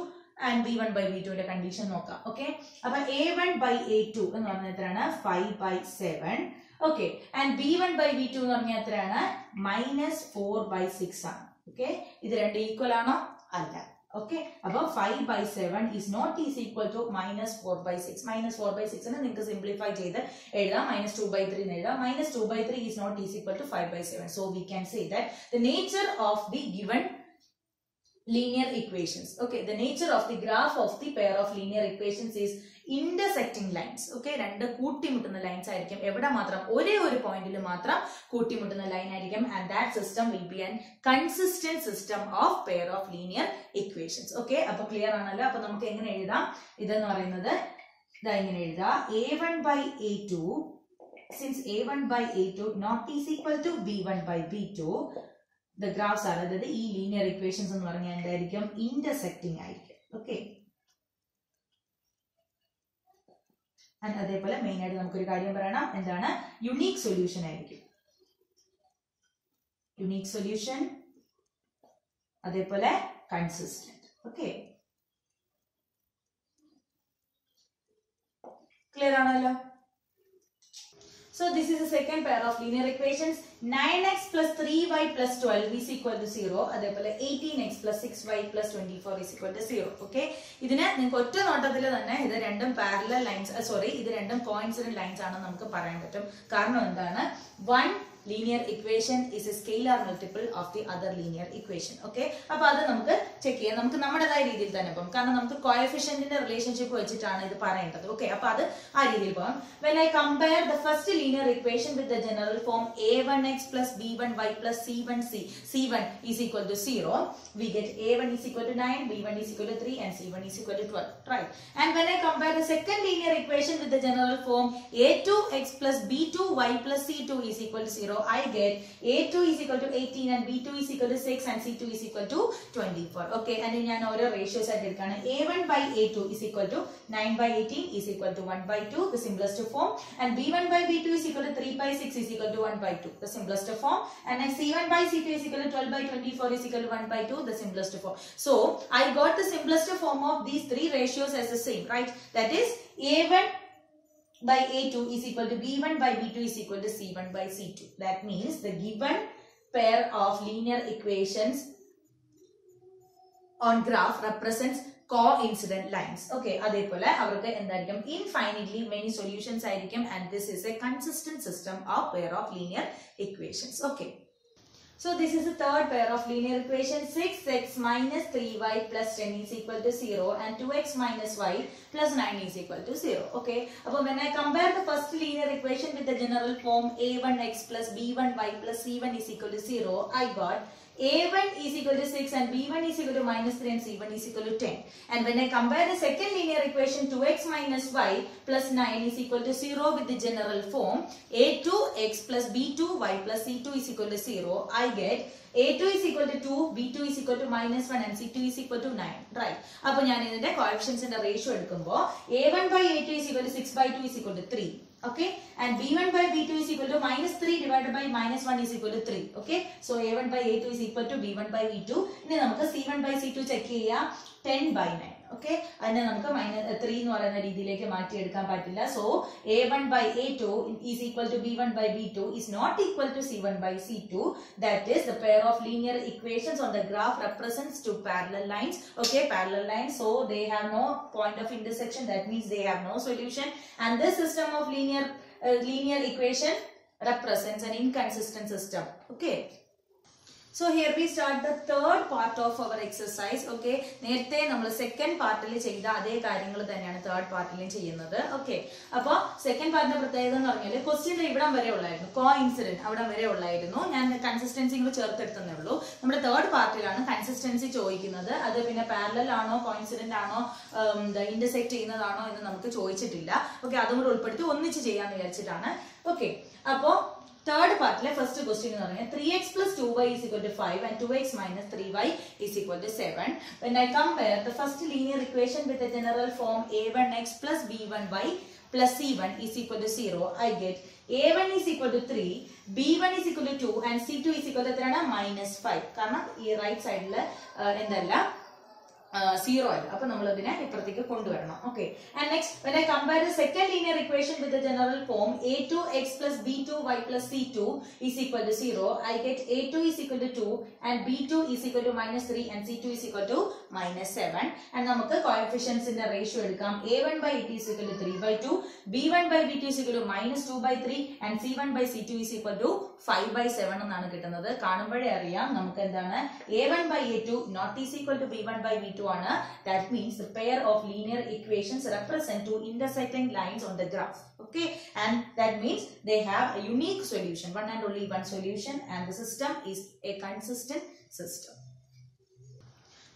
and B1 by B2 ന്റെ കണ്ടീഷൻ നോക്കാം. ഓക്കെ, അപ്പൊ A1 by A2 എന്ന് പറഞ്ഞാൽ എത്രയാണ്? 5 by 7. Okay, and B1 by B2 എന്ന് പറഞ്ഞാൽ എത്രയാണ്? -4 by 6 ആണ്. ഓക്കെ, ഇത് രണ്ട് ഈക്വൽ ആണോ? അല്ല. ഓക്കെ, അപ്പൊ 5 by 7 is not is equal to -4 by 6. -4 by 6 നെ നിങ്ങൾക്ക് സിംപ്ലിഫൈ ചെയ്ത് എഴുതാം. -2 by 3 എന്ന് എഴുതാം. -2 by 3 is not is equal to 5 by 7. So we can say that the nature of the given linear equations, okay, the nature of the graph of the pair of linear equations is intersecting lines. Okay, രണ്ട് കൂട്ടിമുട്ടുന്ന ലൈൻസ് ആയിരിക്കും. എവിടെ മാത്രം? ഒരേ ഒരു പോയിന്റിൽ മാത്രം കൂട്ടിമുട്ടുന്ന ലൈൻ ആയിരിക്കും. and that system will be an consistent system of pair of linear equations. Okay, അപ്പൊ ക്ലിയർ ആണല്ലോ. അപ്പൊ നമുക്ക് എങ്ങനെ എഴുതാം? ഇതെന്ന് പറയുന്നത് ഇതാ ഇങ്ങനെ എഴുതാം: A1 by A2, since A1 by A2 not is equal to B1 by B2, the graphs are, അതായത് ഈ ലീനിയർ ഇക്വേഷൻസ് എന്ന് പറഞ്ഞാൽ എന്തായിരിക്കും? ഇന്റർസെക്റ്റിംഗ് ആയിരിക്കും. ഓക്കെ, ആൻഡ് അതേപോലെ മെയിൻ ആയിട്ട് നമുക്കൊരു കാര്യം പറയണം. എന്താണ്? യുണീക് സൊല്യൂഷൻ ആയിരിക്കും. യുണീക് സൊല്യൂഷൻ, അതേപോലെ കൺസിസ്റ്റന്റ്. ഓക്കെ, ക്ലിയർ ആണല്ലോ. So this is the second pair of linear equations. 9x plus 3y plus 12 is equal to 0. അതേപോലെ 18x plus 6y plus 24 is equal to 0. Okay, ഇതിനെ നിങ്ങൾക്ക് ഒറ്റ നോട്ടത്തിൽ തന്നെ ഇത് രണ്ടും പാരലൽ ലൈൻസ്, ഇത് രണ്ടും കോയിൻസിഡന്റ് ലൈൻസ് ആണെന്ന് നമുക്ക് പറയാൻ പറ്റും. കാരണം എന്താണ്? one linear equation is a scalar multiple of the other linear equation. Okay, അപ്പോൾ അത് നമുക്ക് ചെക്ക് ചെയ്യാം. നമുക്ക് നമ്മുടേതായ രീതിയിൽ തന്നെ പോകും. കാരണം നമുക്ക് കോഎഫിഷ്യന്റിന്റെ റിലേഷൻഷിപ്പ് വെച്ചിട്ടാണ് ഇത് പറയേണ്ടത്. ഓക്കെ, അപ്പോൾ അത് ആ രീതിയിൽ പോകാം. When I compare the first linear equation with the general form A1x plus B1y plus C1 is equal to 0, we get A1 is equal to 9, B1 is equal to 3 and C1 is equal to 12. Right, and when I compare the second linear equation with the general form A2x plus B2y plus C2 is equal to 0, 0, I get A2 is equal to 18 and B2 is equal to 6 and C2 is equal to 24. Okay, and in our ratios A1 by A2 is equal to 9 by 18 is equal to 1 by 2, the simplest form, and B1 by B2 is equal to 3 by 6 is equal to 1 by 2, the simplest form, and next C1 by C2 is equal to 12 by 24 is equal to 1 by 2, the simplest form. So I got the simplest form of these three ratios as the same, right? That is A1 by A2 is equal to B1 by B2 is equal to C1 by C2. That means the given pair of linear equations on graph represents coincident lines. Okay, adepole avarku endayirikkum infinitely many solutions aayirikkum, and this is a consistent system of pair of linear equations. Okay. So this is the third pair of linear equations. 6x minus 3y plus 10 is equal to 0 and 2x minus y plus 9 is equal to 0. Okay. So when I compare the first linear equation with the general form a1x plus b1y plus c1 is equal to 0, I got a1 is equal to 6 and b1 is equal to minus 3 and c1 is equal to 10. And when I compare the second linear equation 2x minus y plus 9 is equal to 0 with the general form a2x plus b2y plus c2 is equal to 0, I get a2 is equal to 2, b2 is equal to minus 1 and c2 is equal to 9. Right. Now, the coefficients in the ratio a1 by a2 is equal to 6 by 2 is equal to 3. Okay, and b1 by b2 is equal to minus 3 divided by minus 1 is equal to 3. Okay, so a1 by a2 is equal to b1 by b2. Now, c1 by c2 check 10 by 9. Okay, and then minus 3 so a1 by a2 is equal to b1 by b2 is not equal to c1 by c2. That is, the pair of linear equations on the graph represents two parallel lines. Okay, parallel lines, so they have no point of intersection. That means they have no solution, and this system of linear equation represents an inconsistent system. Okay. So here we start the third part of our exercise. Okay, നേരത്തെ നമ്മൾ second പാർട്ടിൽ ചെയ്ത അതേ കാര്യങ്ങൾ തന്നെയാണ് third പാർട്ടിലും ചെയ്യുന്നത്. Okay, അപ്പോൾ second പാർട്ടിന്റെ പ്രത്യേകത എന്ന് പറഞ്ഞാൽ ക്വസ്റ്റ്യൻ ഇവിടം വരെ ഉള്ളായിരുന്നു, കോഇൻസിഡന്റ് അവിടം വരെ ഉള്ളായിരുന്നു. ഞാൻ കൺസിസ്റ്റൻസി കൂടെ ചേർത്തെടുത്തേ ഉള്ളൂ. നമ്മുടെ തേർഡ് പാർട്ടിലാണ് കൺസിസ്റ്റൻസി ചോദിക്കുന്നത്. അത് പിന്നെ പാരലൽ ആണോ കോഇൻസിഡന്റ് ആണോ ഇന്റർസെക്ട് ചെയ്യുന്നതാണോ എന്ന് നമുക്ക് ചോദിച്ചിട്ടില്ല. ഓക്കെ, അതും കൂടെ ഉൾപ്പെടുത്തി ഒന്നിച്ച് ചെയ്യാന്ന് വിചാരിച്ചിട്ടാണ്. ഓക്കെ, അപ്പോൾ third part, first question is 3x plus 2y is equal to 5 and 2x minus 3y is equal to 7. When I compare the first linear equation with the general form a1x plus b1y plus c1 is equal to 0, I get a1 is equal to 3, b1 is equal to 2 and c2 is equal to minus 5. Karna ee right side la endalla 0 അല്ല, അപ്പോൾ നമ്മൾ അതിനെ ഇപ്പുറത്തേക്ക് കൊണ്ടുവരണം. Okay, and next when I compare the second linear equation with the general form a2x plus b2y plus c2 is equal to 0, I get a2 is equal to 2 and b2 is equal to minus 3 and c2 is equal to minus 7. And നമുക്ക് coefficients in the ratio എടുക്കാം. a1 by a2 is equal to 3 by 2, b1 by b2 is equal to minus 2 by 3 and c1 by c2 is equal to 5 by 7 എന്നാണ് കിട്ടുന്നത്. കാണുമ്പോഴേ അറിയാം നമുക്ക് എന്താണ് a1 by a2 not is equal to b1 by b2 ആണ്. That means the pair of linear equations represent two intersecting lines on the graph. Okay, and that means they have a unique solution, one and only one solution, and the system is a consistent system.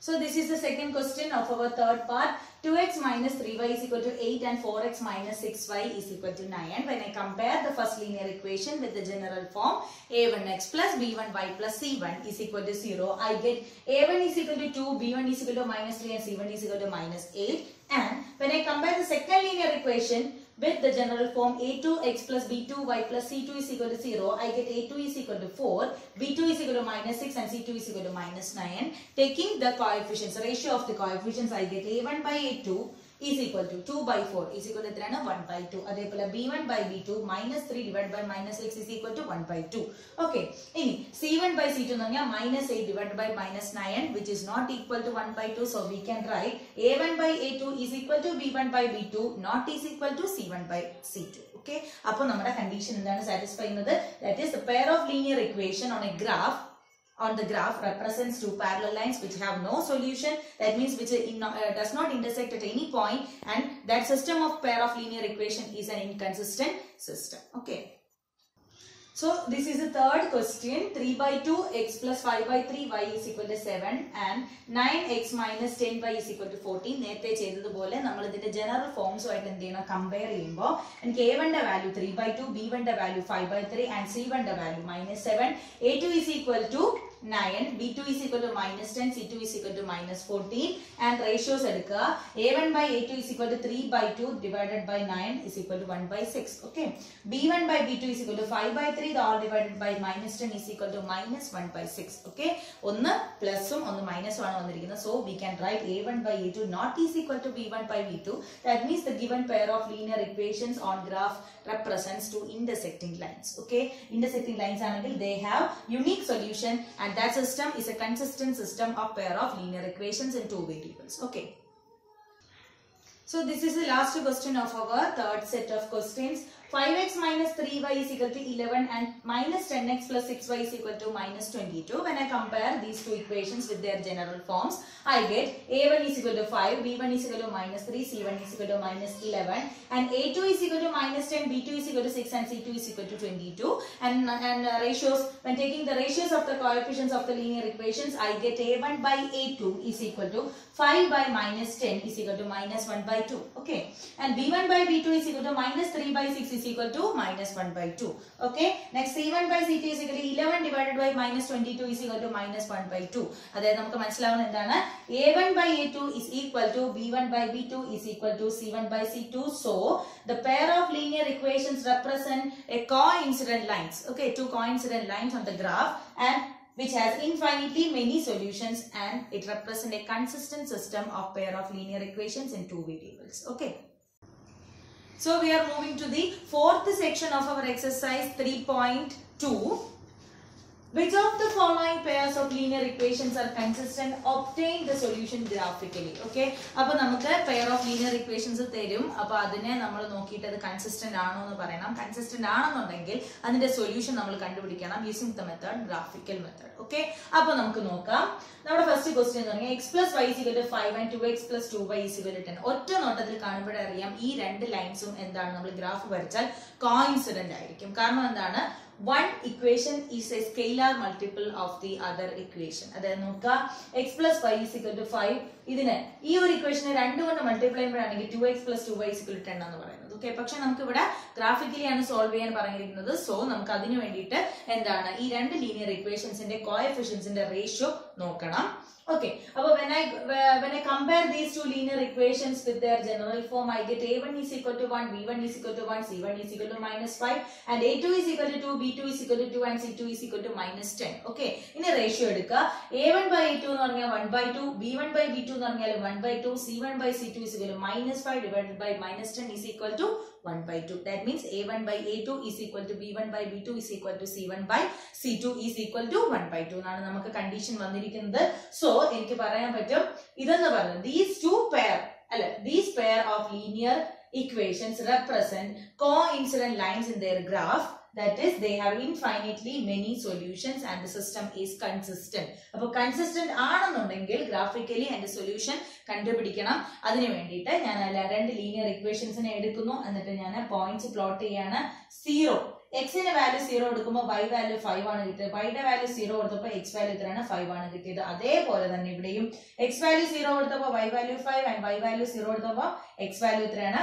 So this is the second question of our third part. 2x minus 3y is equal to 8 and 4x minus 6y is equal to 9. When I compare the first linear equation with the general form a1x plus b1y plus c1 is equal to 0, I get a1 is equal to 2, b1 is equal to minus 3 and c1 is equal to minus 8. And when I compare the second linear equation with the general form a2x plus b2y plus c2 is equal to 0, I get a2 is equal to 4, b2 is equal to minus 6 and c2 is equal to minus 9. Taking the coefficients, ratio of the coefficients, I get a1 by a2 is equal to 2 by 4 is equal to 1 by 2. അതേപോലെ b1 by b2 minus 3 divided by minus 6 is equal to 1 by 2. Okay, ഇനി c1 by c2 എന്ന് പറഞ്ഞാൽ minus 8 divided by minus 9 which is not equal to 1 by 2. So we can write a1 by a2 is equal to b1 by b2 not is equal to c1 by c2. Okay, അപ്പോൾ നമ്മുടെ കണ്ടീഷൻ എന്താണ് സാറ്റിസ്ഫൈ ചെയ്യുന്നത്? That is, the pair of linear equation on the graph represents two parallel lines which have no solution. That means which does not intersect at any point, and that system of pair of linear equation is an inconsistent system. Okay. So this is the third question. 3 by 2 x plus 5 by 3 y is equal to 7 and 9x minus 10 y is equal to 14. നേരത്തെ ചെയ്തതുപോലെ നമ്മൾ ഇതിന്റെ ജനറൽ ഫോംസ് ആയിട്ട് എന്ത് ചെയ്യണം, കമ്പയർ ചെയ്യുമ്പോൾ എനിക്ക് a1 ന്റെ വാല്യൂ 3 by 2, b1 ന്റെ വാല്യൂ 5 by 3 and c1 ന്റെ value -7, a2 is equal to 9, b2 is equal to -10, c2 is equal to -14 and ratios എടുക്കുക. a1 by a2 is equal to 3 by 2 divided by 9 is equal to 1 by 6. Okay, b1 by b2 is equal to 5 by 3 all divided by -10 is equal to -1 by 6. Okay, ഒന്ന് പ്ലസും ഒന്ന് മൈനസും ആണ് വന്നിരിക്കുന്നത്. So we can write a1 by a2 not is equal to b1 by b2. That means the given pair of linear equations on graph represents two intersecting lines. Okay, intersecting lines ആണെങ്കിൽ they have unique solution and that system is a consistent system of pair of linear equations in two variables. Okay, so this is the last question of our third set of questions. 5x minus 3y is equal to 11 and minus 10x plus 6y is equal to minus 22. When I compare these two equations with their general forms, I get a1 is equal to 5, b1 is equal to minus 3, c1 is equal to minus 11 and a2 is equal to minus 10, b2 is equal to 6 and c2 is equal to 22. And ratios, when taking the ratios of the coefficients of the linear equations, I get a1 by a2 is equal to 5 by minus 10 is equal to minus 1 by 2. Okay, and b1 by b2 is equal to minus 3 by 6 is equal to minus 1 by 2. Okay, next c1 by c2 is equal to 11 divided by minus 22 is equal to minus 1 by 2. അതായത് നമുക്ക് മനസ്സിലാവുന്നത് എന്താണ്, a1 by a2 is equal to b1 by b2 is equal to c1 by c2. So the pair of linear equations represent a coincident lines. Okay, two coincident lines on the graph and which has infinitely many solutions and it represents a consistent system of pair of linear equations in two variables. Okay, so we are moving to the fourth section of our exercise 3.2. Which of the following pairs of linear equations are consistent? Obtain the solution graphically. Okay, appo namukku pair of linear equations തരും. appo adine nammal നോക്കിയിട്ട് അത് കൺസിസ്റ്റന്റ് ആണോ എന്ന് പറയണം. കൺസിസ്റ്റന്റ് ആണെന്നുണ്ടെങ്കിൽ അതിന്റെ സൊല്യൂഷൻ നമ്മൾ കണ്ടുപിടിക്കണം using the method graphical method. Okay, appo നമുക്ക് നോക്കാം. നമ്മുടെ ഫസ്റ്റ് ക്വസ്റ്റ്യൻ എന്ന് പറഞ്ഞാൽ x plus y is equal to 5 and 2x plus 2y is equal to 10. ഒറ്റ നോട്ടത്തിൽ കാണുമ്പോഴേ അറിയാം ഈ രണ്ട് ലൈൻസും എന്താണ്, നമ്മൾ ഗ്രാഫ് വരച്ചാൽ കോയിൻസിഡന്റ് ആയിരിക്കും. കാരണം എന്താണ്, one equation is a scalar multiple of the other equation. അതായത് നോക്കുക, x plus y is equal to 5, ഇതിനെ ഈ ഒരു ഇക്വേഷനെ 2 കൊണ്ട് multiply ചെയ്യുമ്പോഴാണെങ്കിൽ 2x plus 2y is equal to 10 എന്ന് പറയുന്നത്. ഓക്കെ, പക്ഷെ നമുക്ക് ഇവിടെ ഗ്രാഫിക്കലി ആണ് സോൾവ് ചെയ്യാൻ പറഞ്ഞിരിക്കുന്നത്. സോ നമുക്ക് അതിനു വേണ്ടിയിട്ട് എന്താണ്, ഈ രണ്ട് ലീനിയർ ഇക്വേഷൻസിന്റെ കോഎഫിഷ്യൻസിന്റെ റേഷ്യോ നോക്കണം. Okay, so when I compare these two linear equations with their general form, I get a1 is equal to 1, b1 is equal to 1, c1 is equal to minus 5 and a2 is equal to 2, b2 is equal to 2 and c2 is equal to minus 10. Okay, in a ratio എടുക്കുക, a1 by a2 എന്ന് പറഞ്ഞാൽ 1 by 2, b1 by b2 എന്ന് പറഞ്ഞാൽ 1 by 2, c1 by c2 is equal to minus 5 divided by minus 10 is equal to 1 by 2. That means a1 by a2 is equal to b1 by b2 is equal to c1 by c2 is equal to 1 by 2 എന്നാണ് നമുക്ക് കണ്ടീഷൻ വന്നിരിക്കുന്നത്. സോ എനിക്ക് പറയാൻ പറ്റും ഇതെന്ന് പറയുന്നത് these pair of linear equations represent coincident lines in their graph. That is, they have infinitely many solutions and the system is consistent. അപ്പോൾ കൺസിസ്റ്റന്റ് ആണെന്നുണ്ടെങ്കിൽ ഗ്രാഫിക്കലി അതിന്റെ സൊല്യൂഷൻ കണ്ടുപിടിക്കണം. അതിനു വേണ്ടിയിട്ട് ഞാൻ രണ്ട് ലീനിയർ ഇക്വേഷൻസിനെ എടുക്കുന്നു, എന്നിട്ട് ഞാൻ പോയിന്റ്സ് പ്ലോട്ട് ചെയ്യാണ്. 0 എക്സിന്റെ വാല്യൂ 0 എടുക്കുമ്പോൾ y വാല്യൂ 5 ആണ് കിട്ടിയത്, വൈയുടെ വാല്യൂ 0 കൊടുത്തപ്പോൾ x വാല്യൂ എത്രയാണ്, 5 ആണ് കിട്ടിയത്. അതേപോലെ തന്നെ ഇവിടെയും x വാല്യൂ 0 കൊടുത്തപ്പോൾ y value 5 and y value 0 കൊടുത്തപ്പോൾ x വാല്യൂ എത്രയാണ്,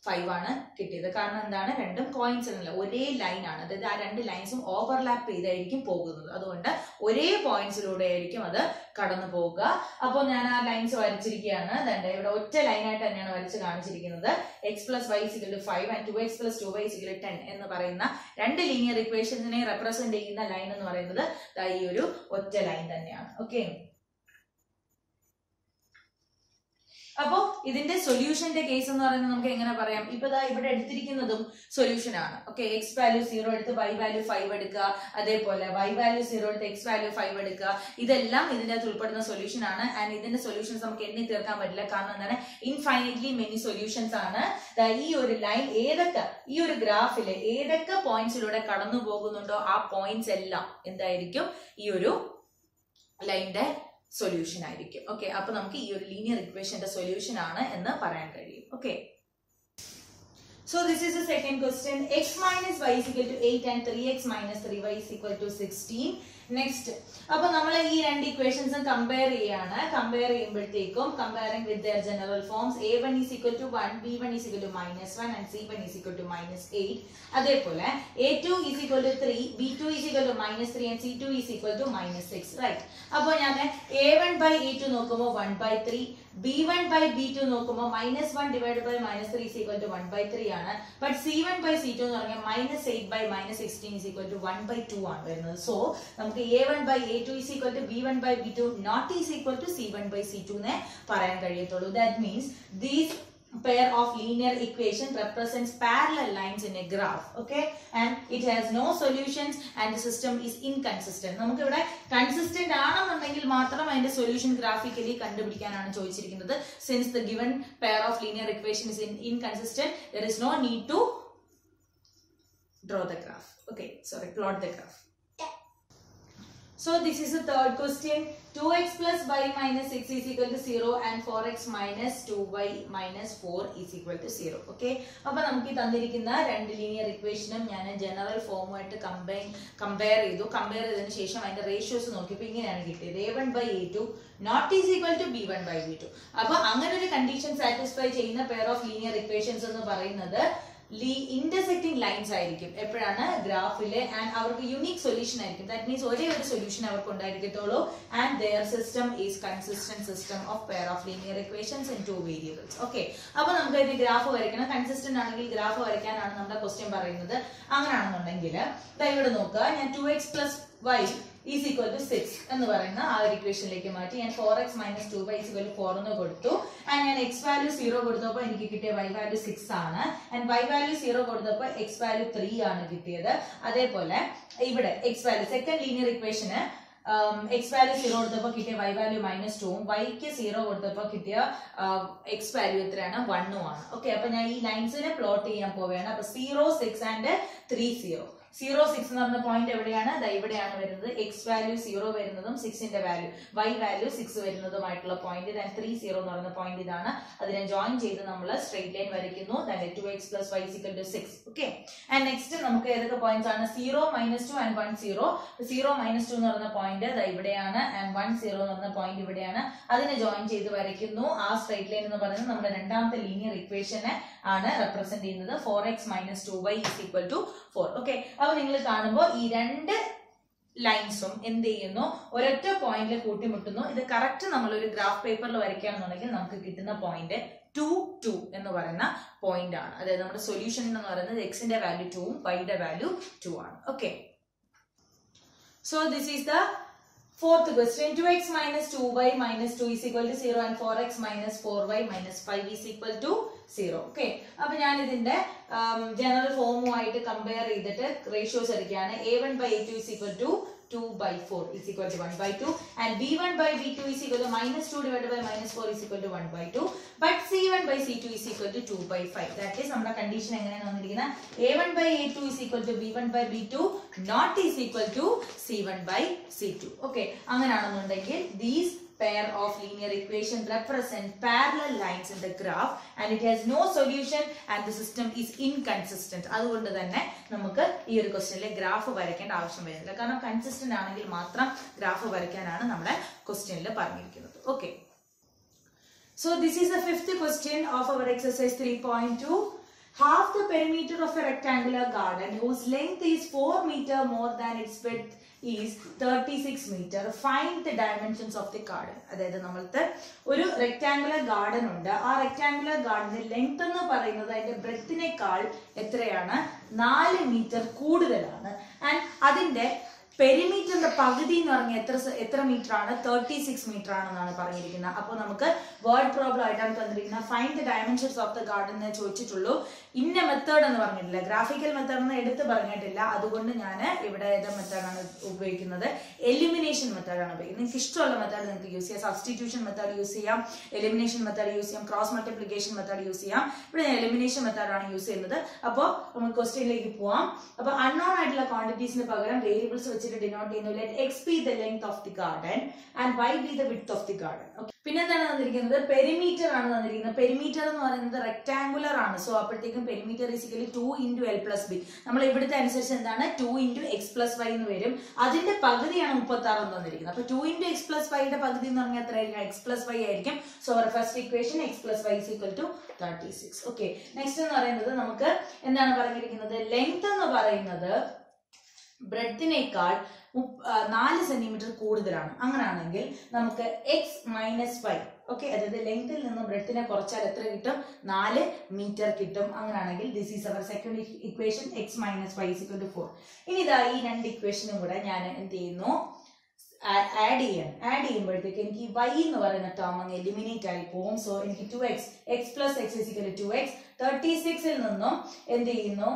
5 ആണ് കിട്ടിയത്. കാരണം എന്താണ്, രണ്ടും കോയിൻസിഡന്റ്, ഒരേ ലൈൻ ആണ്. അതായത് ആ രണ്ട് ലൈൻസും ഓവർലാപ്പ് ചെയ്തായിരിക്കും പോകുന്നത്. അതുകൊണ്ട് ഒരേ പോയിന്റ്സിലൂടെ ആയിരിക്കും അത് കടന്നു പോകുക. അപ്പോൾ ഞാൻ ആ ലൈൻസ് വരച്ചിരിക്കുകയാണ്. ഇവിടെ ഒറ്റ ലൈനായിട്ട് തന്നെയാണ് വരച്ച് കാണിച്ചിരിക്കുന്നത്. x plus y is equal to 5 and 2x plus 2y is equal to 10 എന്ന് പറയുന്ന രണ്ട് ലീനിയർ ഇക്വേഷൻസിനെ റെപ്രസെന്റ് ചെയ്യുന്ന ലൈൻ എന്ന് പറയുന്നത് ഈ ഒരു ഒറ്റ ലൈൻ തന്നെയാണ്. ഓക്കെ, അപ്പോ ഇതിന്റെ സൊല്യൂഷന്റെ കേസ് എന്ന് പറയുന്നത് നമുക്ക് എങ്ങനെ പറയാം, ഇപ്പൊ ഇവിടെ എടുത്തിരിക്കുന്നതും സൊല്യൂഷൻ ആണ്. ഓക്കെ, എക്സ് വാല്യൂ 0 എടുത്ത് y വാല്യൂ 5 എടുക്കുക, അതേപോലെ y വാല്യൂ 0 എടുത്ത് x വാല്യൂ 5 എടുക്കുക. ഇതെല്ലാം ഇതിന്റെ അകത്ത് ഉൾപ്പെടുന്ന സൊല്യൂഷൻ ആണ്. ആൻഡ് ഇതിന്റെ സൊല്യൂഷൻസ് നമുക്ക് എണ്ണി തീർക്കാൻ പറ്റില്ല. കാരണം എന്താണ്, ഇൻഫൈനൈറ്റ്ലി മെനി സൊല്യൂഷൻസ് ആണ്. ഈ ഒരു ലൈൻ ഈ ഒരു ഗ്രാഫില് ഏതൊക്കെ പോയിന്റ്സിലൂടെ കടന്നു പോകുന്നുണ്ടോ ആ പോയിന്റ്സ് എല്ലാം എന്തായിരിക്കും, ഈ ഒരു ലൈനിന്റെ സൊല്യൂഷൻ ആയിരിക്കും. ഓക്കെ, അപ്പൊ നമുക്ക് ഈ ഒരു ലീനിയർ ഇക്വേഷന്റെ സൊല്യൂഷൻ ആണ് എന്ന് പറയാൻ കഴിയും. Okay, So this is the second question. X minus y is equal to 8 and 3x minus 3y is equal to 16. Next, അപ്പോൾ നമ്മൾ ഈ രണ്ട് ഇക്വേഷൻസും കമ്പയർ ചെയ്യാണ്. കമ്പയർ ചെയ്യുമ്പോഴത്തേക്കും comparing with their general forms, a1 is equal to 1, b1 is equal to -1 and c1 is equal to -8. അതേപോലെ a2 is equal to 3, b2 is equal to -3 and c2 is equal to -6, right? അപ്പോൾ ഞാൻ a1 by a2 നോക്കുമ്പോൾ 1 by 3, b1 by b2 നോക്കുമ്പോൾ -1 divided by -3 is equal to 1 by 3 ആണ്. But c1 by c2 എന്ന് പറഞ്ഞാൽ -8 by -16 is equal to 1 by 2 ആണ് വരുന്നത്. So നമുക്ക് a1 by a2 is equal to b1 by b2 not is equal to c1 by c2 നെ പറയാൻ കഴിയത്തുള്ളൂ. That means these pair of linear equation represents parallel lines in a graph, okay, and it has no solutions and the system is inconsistent. നമുക്ക് ഇവിടെ കൺസിസ്റ്റന്റ് ആണെന്നുണ്ടെങ്കിൽ മാത്രം അതിന്റെ സൊല്യൂഷൻ ഗ്രാഫിക്കലി കണ്ടുപിടിക്കാനാണ് ചോദിച്ചിരിക്കുന്നത്. Since the given pair of linear equation is inconsistent, there is no need to draw the graph. Okay, sorry, plot the graph. So this is the third question. 2x plus y minus 6 is equal to 0 and 4x minus 2y minus 4 is equal to 0. Okay. അപ്പോൾ നമുക്ക് ഈ തന്നിരിക്കുന്ന രണ്ട് ലീനിയർ ഇക്വേഷനും ഞാൻ ജനറൽ ഫോമുമായിട്ട് കമ്പയർ ചെയ്തതിന് ശേഷം അതിന്റെ റേഷ്യോസ് നോക്കിയപ്പോൾ ഇങ്ങനെയാണ് കിട്ടിയത്. a1 by a2 not is equal to b1 by b2. അപ്പോൾ അങ്ങനെ ഒരു കണ്ടീഷൻ സാറ്റിസ്ഫൈ ചെയ്യുന്ന പെയർ ഓഫ് ലീനിയർ ഇക്വേഷൻസ് എന്ന് പറയുന്നത് ഇന്റർസെക്റ്റിംഗ് ലൈൻസ് ആയിരിക്കും എപ്പോഴാണ് ഗ്രാഫില്, ആൻഡ് അവർക്ക് യുണീക് സൊല്യൂഷൻ ആയിരിക്കും. ദാറ്റ് മീൻസ് ഒരേ ഒരു സൊല്യൂഷൻ അവർക്ക് ഉണ്ടായിരിക്കത്തുള്ളൂ. And their system is consistent system of pair of linear equations in 2 variables. Okay, അപ്പൊ നമുക്ക് ഇതിന് ഗ്രാഫ് വരയ്ക്കണം. കൺസിസ്റ്റന്റ് ആണെങ്കിൽ ഗ്രാഫ് വരയ്ക്കാനാണ് നമ്മുടെ ക്വസ്റ്റ്യൻ പറയുന്നത്. അങ്ങനെയാണെന്നുണ്ടെങ്കിൽ ഇവിടെ നോക്കുക, ഞാൻ 2x plus y is equal to 6 എന്ന് പറയുന്ന ആ ഒരു ഇക്വേഷനിലേക്ക് മാറ്റി ഞാൻ 4x minus 2y is equal to 4 എന്ന് കൊടുത്തു. ആൻഡ് ഞാൻ x വാല്യൂ 0 കൊടുത്തപ്പോൾ എനിക്ക് കിട്ടിയ y വാല്യൂ 6 ആണ്. ആൻഡ് y വാല്യൂ 0 കൊടുത്തപ്പോൾ x വാല്യൂ 3 ആണ് കിട്ടിയത്. അതേപോലെ ഇവിടെ x വാല്യൂ സെക്കൻഡ് ലീനിയർ ഇക്വേഷന് x വാല്യൂ 0 കൊടുത്തപ്പോൾ കിട്ടിയ y വാല്യൂ -2 ഉം yക്ക് 0 കൊടുത്തപ്പോൾ കിട്ടിയ x വാല്യൂ എത്രയാണ് 1 ഉം ആണ്. ഓക്കെ, അപ്പൊ ഞാൻ ഈ ലൈൻസിനെ പ്ലോട്ട് ചെയ്യാൻ പോവുകയാണ്. അപ്പൊ 0, 6 ആൻഡ് 3, 0. 0, 6 എന്ന് പറഞ്ഞ പോയിന്റ് എവിടെയാണ്? ഇവിടെയാണ് വരുന്നത്. x വാല്യൂ 0 വരുന്നതും 6ന്റെ വാല്യൂ y വാല്യൂ 6 വരുന്നതുമായിട്ടുള്ള പോയിന്റ്. 3, 0 എന്ന് പറയുന്ന പോയിന്റ് ഇതാണ്. അതിനെ ജോയിൻ ചെയ്ത് നമ്മൾ സ്ട്രെയിറ്റ് ലൈൻ വരയ്ക്കുന്നു. 2x plus y is equal to 6. Okay, and next നമുക്ക് ഏതൊക്കെ പോയിന്റ്സ് ആണ്? 0, -2 ആൻഡ് 1, 0. 0, -2 എന്ന് പറയുന്ന പോയിന്റ് ഇവിടെയാണ്. ആൻഡ് 1, 0 എന്ന് പറയുന്ന പോയിന്റ് ഇവിടെയാണ്. അതിനെ ജോയിൻ ചെയ്ത് വരയ്ക്കുന്നു. ആ സ്ട്രെയിറ്റ് ലൈൻ എന്ന് പറയുന്നത് നമ്മുടെ രണ്ടാമത്തെ ലീനിയർ ഇക്വേഷനെ ആണ് റെപ്രസെന്റ് ചെയ്യുന്നത്. 4x minus 2y is equal to 4. Okay, അപ്പൊ നിങ്ങൾ കാണുമ്പോൾ ഈ രണ്ട് ലൈൻസും എന്ത് ചെയ്യുന്നു? ഒരൊറ്റ പോയിന്റിൽ കൂട്ടിമുട്ടുന്നു. ഇത് കറക്റ്റ് നമ്മൾ ഒരു ഗ്രാഫ് പേപ്പറിൽ വരയ്ക്കുകയാണെന്നുണ്ടെങ്കിൽ നമുക്ക് കിട്ടുന്ന പോയിന്റ് 2, 2 എന്ന് പറയുന്ന പോയിന്റ് ആണ്. അതായത് നമ്മുടെ സൊല്യൂഷൻ എന്ന് പറയുന്നത് എക്സിന്റെ വാല്യൂ 2 ഉം വൈയുടെ വാല്യൂ 2 ആണ്. Okay, so this is the fourth question. 2x minus 2y minus 2 is equal to 0 and 4x minus 4y minus 5 is equal to 0. Okay, അപ്പൊ ഞാൻ ഇതിന്റെ ജനറൽ ഫോമുമായിട്ട് കമ്പയർ ചെയ്തിട്ട് റേഷ്യോസ് എടുക്കുകയാണ്. a1 by a2 is equal to 2 by 4 is equal to 1 by 2 and b1 by b2 is equal to -2 divided by -4 is equal to 1 by 2, but c1 by c2 is equal to 2 by 5. That is നമ്മുടെ കണ്ടീഷൻ എങ്ങനെയാണ് വന്നിരിക്കുന്നത്? a1 by a2 is equal to b1 by b2 not is equal to c1 by c2. Okay, അങ്ങനെയാണെന്നുണ്ടെങ്കിൽ these pair of linear equation represent parallel lines in the graph and it has no solution and the system is inconsistent. അതുകൊണ്ട് തന്നെ നമുക്ക് ഈ ഒരു ക്വസ്റ്റ്യനിലെ ഗ്രാഫ് വരയ്ക്കേണ്ട ആവശ്യം വരുന്നില്ല. കാരണം കൺസിസ്റ്റന്റ് ആണെങ്കിൽ മാത്രം ഗ്രാഫ് വരയ്ക്കാനാണ് നമ്മുടെ ക്വസ്റ്റ്യനിൽ പറഞ്ഞിരിക്കുന്നത്. Okay, so this is the fifth question of our exercise 3.2. Half the perimeter of a rectangular garden whose length is 4 meter more than its width is 36 meter. Find the dimensions of the garden. അതായത് നമ്മൾക്ക് ഒരു റെക്ടാങ്കുലർ ഗാർഡൻ ഉണ്ട്. ആ റെക്ടാങ്കുലർ ഗാർഡന്റെ ലെങ്ത് എന്ന് പറയുന്നത് അതിന്റെ ബ്രെത്തിനേക്കാൾ എത്രയാണ്? 4 മീറ്റർ കൂടുതലാണ്. ആൻഡ് അതിന്റെ പെരിമീറ്ററിന്റെ പകുതി എന്ന് പറഞ്ഞാൽ എത്ര മീറ്റർ ആണ്? 36 മീറ്റർ ആണെന്നാണ് പറഞ്ഞിരിക്കുന്നത്. അപ്പോൾ നമുക്ക് വേർഡ് പ്രോബ്ലം ആയിട്ടാണ് തന്നിരിക്കുന്നത്. Find the dimensions of the garden എന്ന് ചോദിച്ചിട്ടുള്ളൂ. ഇന്ന മെത്തേഡ് എന്ന് പറഞ്ഞിട്ടില്ല, ഗ്രാഫിക്കൽ മെത്തേഡ് എന്ന് എടുത്ത് പറഞ്ഞിട്ടില്ല. അതുകൊണ്ട് ഞാൻ ഇവിടെ ഏത് മെത്തേഡാണ് ഉപയോഗിക്കുന്നത്? എലിമിനേഷൻ മെത്തേഡാണ് ഉപയോഗിക്കുന്നത്. നിങ്ങൾക്ക് ഇഷ്ടമുള്ള മെത്തേഡ് നിങ്ങൾക്ക് യൂസ് ചെയ്യാം. സബ്സ്റ്റിറ്റ്യൂഷൻ മെത്തേഡ് യൂസ് ചെയ്യാം, എലിമിനേഷൻ മെത്തേഡ് യൂസ് ചെയ്യാം, ക്രോസ് മൾട്ടിപ്ലിക്കേഷൻ മെത്തേഡ് യൂസ് ചെയ്യാം. ഇവിടെ ഞാൻ എലിമിനേഷൻ മെത്തേഡാണ് യൂസ് ചെയ്യുന്നത്. അപ്പോൾ നമുക്ക് ക്വസ്റ്റ്യനിലേക്ക് പോവാം. അപ്പോൾ അൺനോൺ ആയിട്ടുള്ള ക്വാണ്ടിറ്റീസിന് പകരം വേരിയബിൾസ് വെച്ച് വെച്ചിട്ട് ഡിനോട്ട് ചെയ്യുന്നു. Let x be the length of the garden and y be the width of the garden. പിന്നെ എന്താണ് തന്നിരിക്കുന്നത്? പെരിമീറ്റർ ആണ് തന്നിരിക്കുന്നത്. പെരിമീറ്റർ എന്ന് പറയുന്നത് റെക്ടാങ്കുലർ ആണ്. സോ അപ്പോഴത്തേക്കും perimeter ഈസിക്കലി 2 into l plus b. നമ്മൾ ഇവിടുത്തെ അനുസരിച്ച് എന്താണ് 2 into x plus y എന്ന് വരും. അതിന്റെ പകുതിയാണ് 36 എന്ന് തന്നിരിക്കുന്നത്. അപ്പൊ 2 into x plus y യുടെ പകുതി എന്ന് പറഞ്ഞാൽ എത്രയായിരിക്കും? x plus y ആയിരിക്കും. So our first equation x plus y is equal to 36. Okay, next എന്ന് പറയുന്നത് നമുക്ക് എന്താണ് പറഞ്ഞിരിക്കുന്നത്? ലെങ്ത് എന്ന് പറയുന്നത് ബ്രെഡിനേക്കാൾ 4 സെന്റിമീറ്റർ കൂടുതലാണ്. അങ്ങനെയാണെങ്കിൽ നമുക്ക് എക്സ് മൈനസ് വൈ, ഓക്കെ, അതായത് ലെങ്തിൽ നിന്ന് ബ്രെഡിനെ കുറച്ചാൽ എത്ര കിട്ടും? 4 മീറ്റർ കിട്ടും. അങ്ങനെയാണെങ്കിൽ this is our second equation, x minus y is equal to 4. ഇനി ഇതാ ഈ രണ്ട് ഇക്വേഷനും കൂടെ ഞാൻ എന്ത് ചെയ്യുന്നു? ആഡ് ചെയ്യുമ്പോഴത്തേക്ക് എനിക്ക് ഈ y എന്ന് പറയുന്ന ടേം അങ്ങ് എലിമിനേറ്റ് ആയി പോകും. സോ എനിക്ക് 2x, x plus x is equal to 2x. 36ൽ നിന്നും എന്ത് ചെയ്യുന്നു?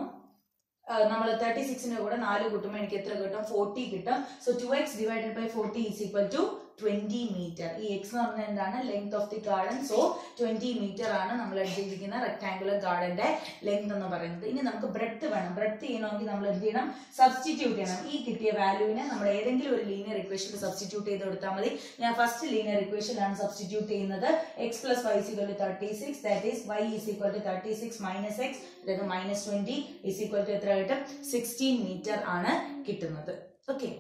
നമ്മൾ 36ന്റെ കൂടെ 4 കൂട്ടുമ്പോൾ എനിക്ക് എത്ര കിട്ടും? 40 കിട്ടും. So 2x divided by 40 is equal to 20 metre. ഈ x എന്ന് പറഞ്ഞാൽ എന്താണ്? Length of the garden. So 20 metre ആണ് നമ്മൾ എടുത്തിരിക്കുന്ന റെക്ടാങ്കുലർ ഗാർഡന്റെ ലെങ്ത് എന്ന് പറയുന്നത്. ഇനി നമുക്ക് ബ്രെഡ്ത്ത് വേണം. ബ്രെഡ്ത്ത് ചെയ്യണമെങ്കിൽ നമ്മൾ എന്ത് ചെയ്യണം? സബ്സ്റ്റിറ്റ്യൂട്ട് ചെയ്യണം. ഈ കിട്ടിയ വാല്യൂവിനെ നമ്മൾ ഏതെങ്കിലും ഒരു ലീനിയർ ഇക്വേഷനിൽ സബ്സ്റ്റിറ്റ്യൂട്ട് ചെയ്ത് കൊടുത്താൽ മതി. ഞാൻ ഫസ്റ്റ് ലീനിയർ ഇക്വേഷനിലാണ് സബ്സ്റ്റിറ്റ്യൂട്ട് ചെയ്യുന്നത്. x plus y is equal to 36, that is y is equal to 36 minus x, അതായത് minus 20 is equal to എത്ര കിട്ടും? 16 മീറ്റർ ആണ് കിട്ടുന്നത്. Okay,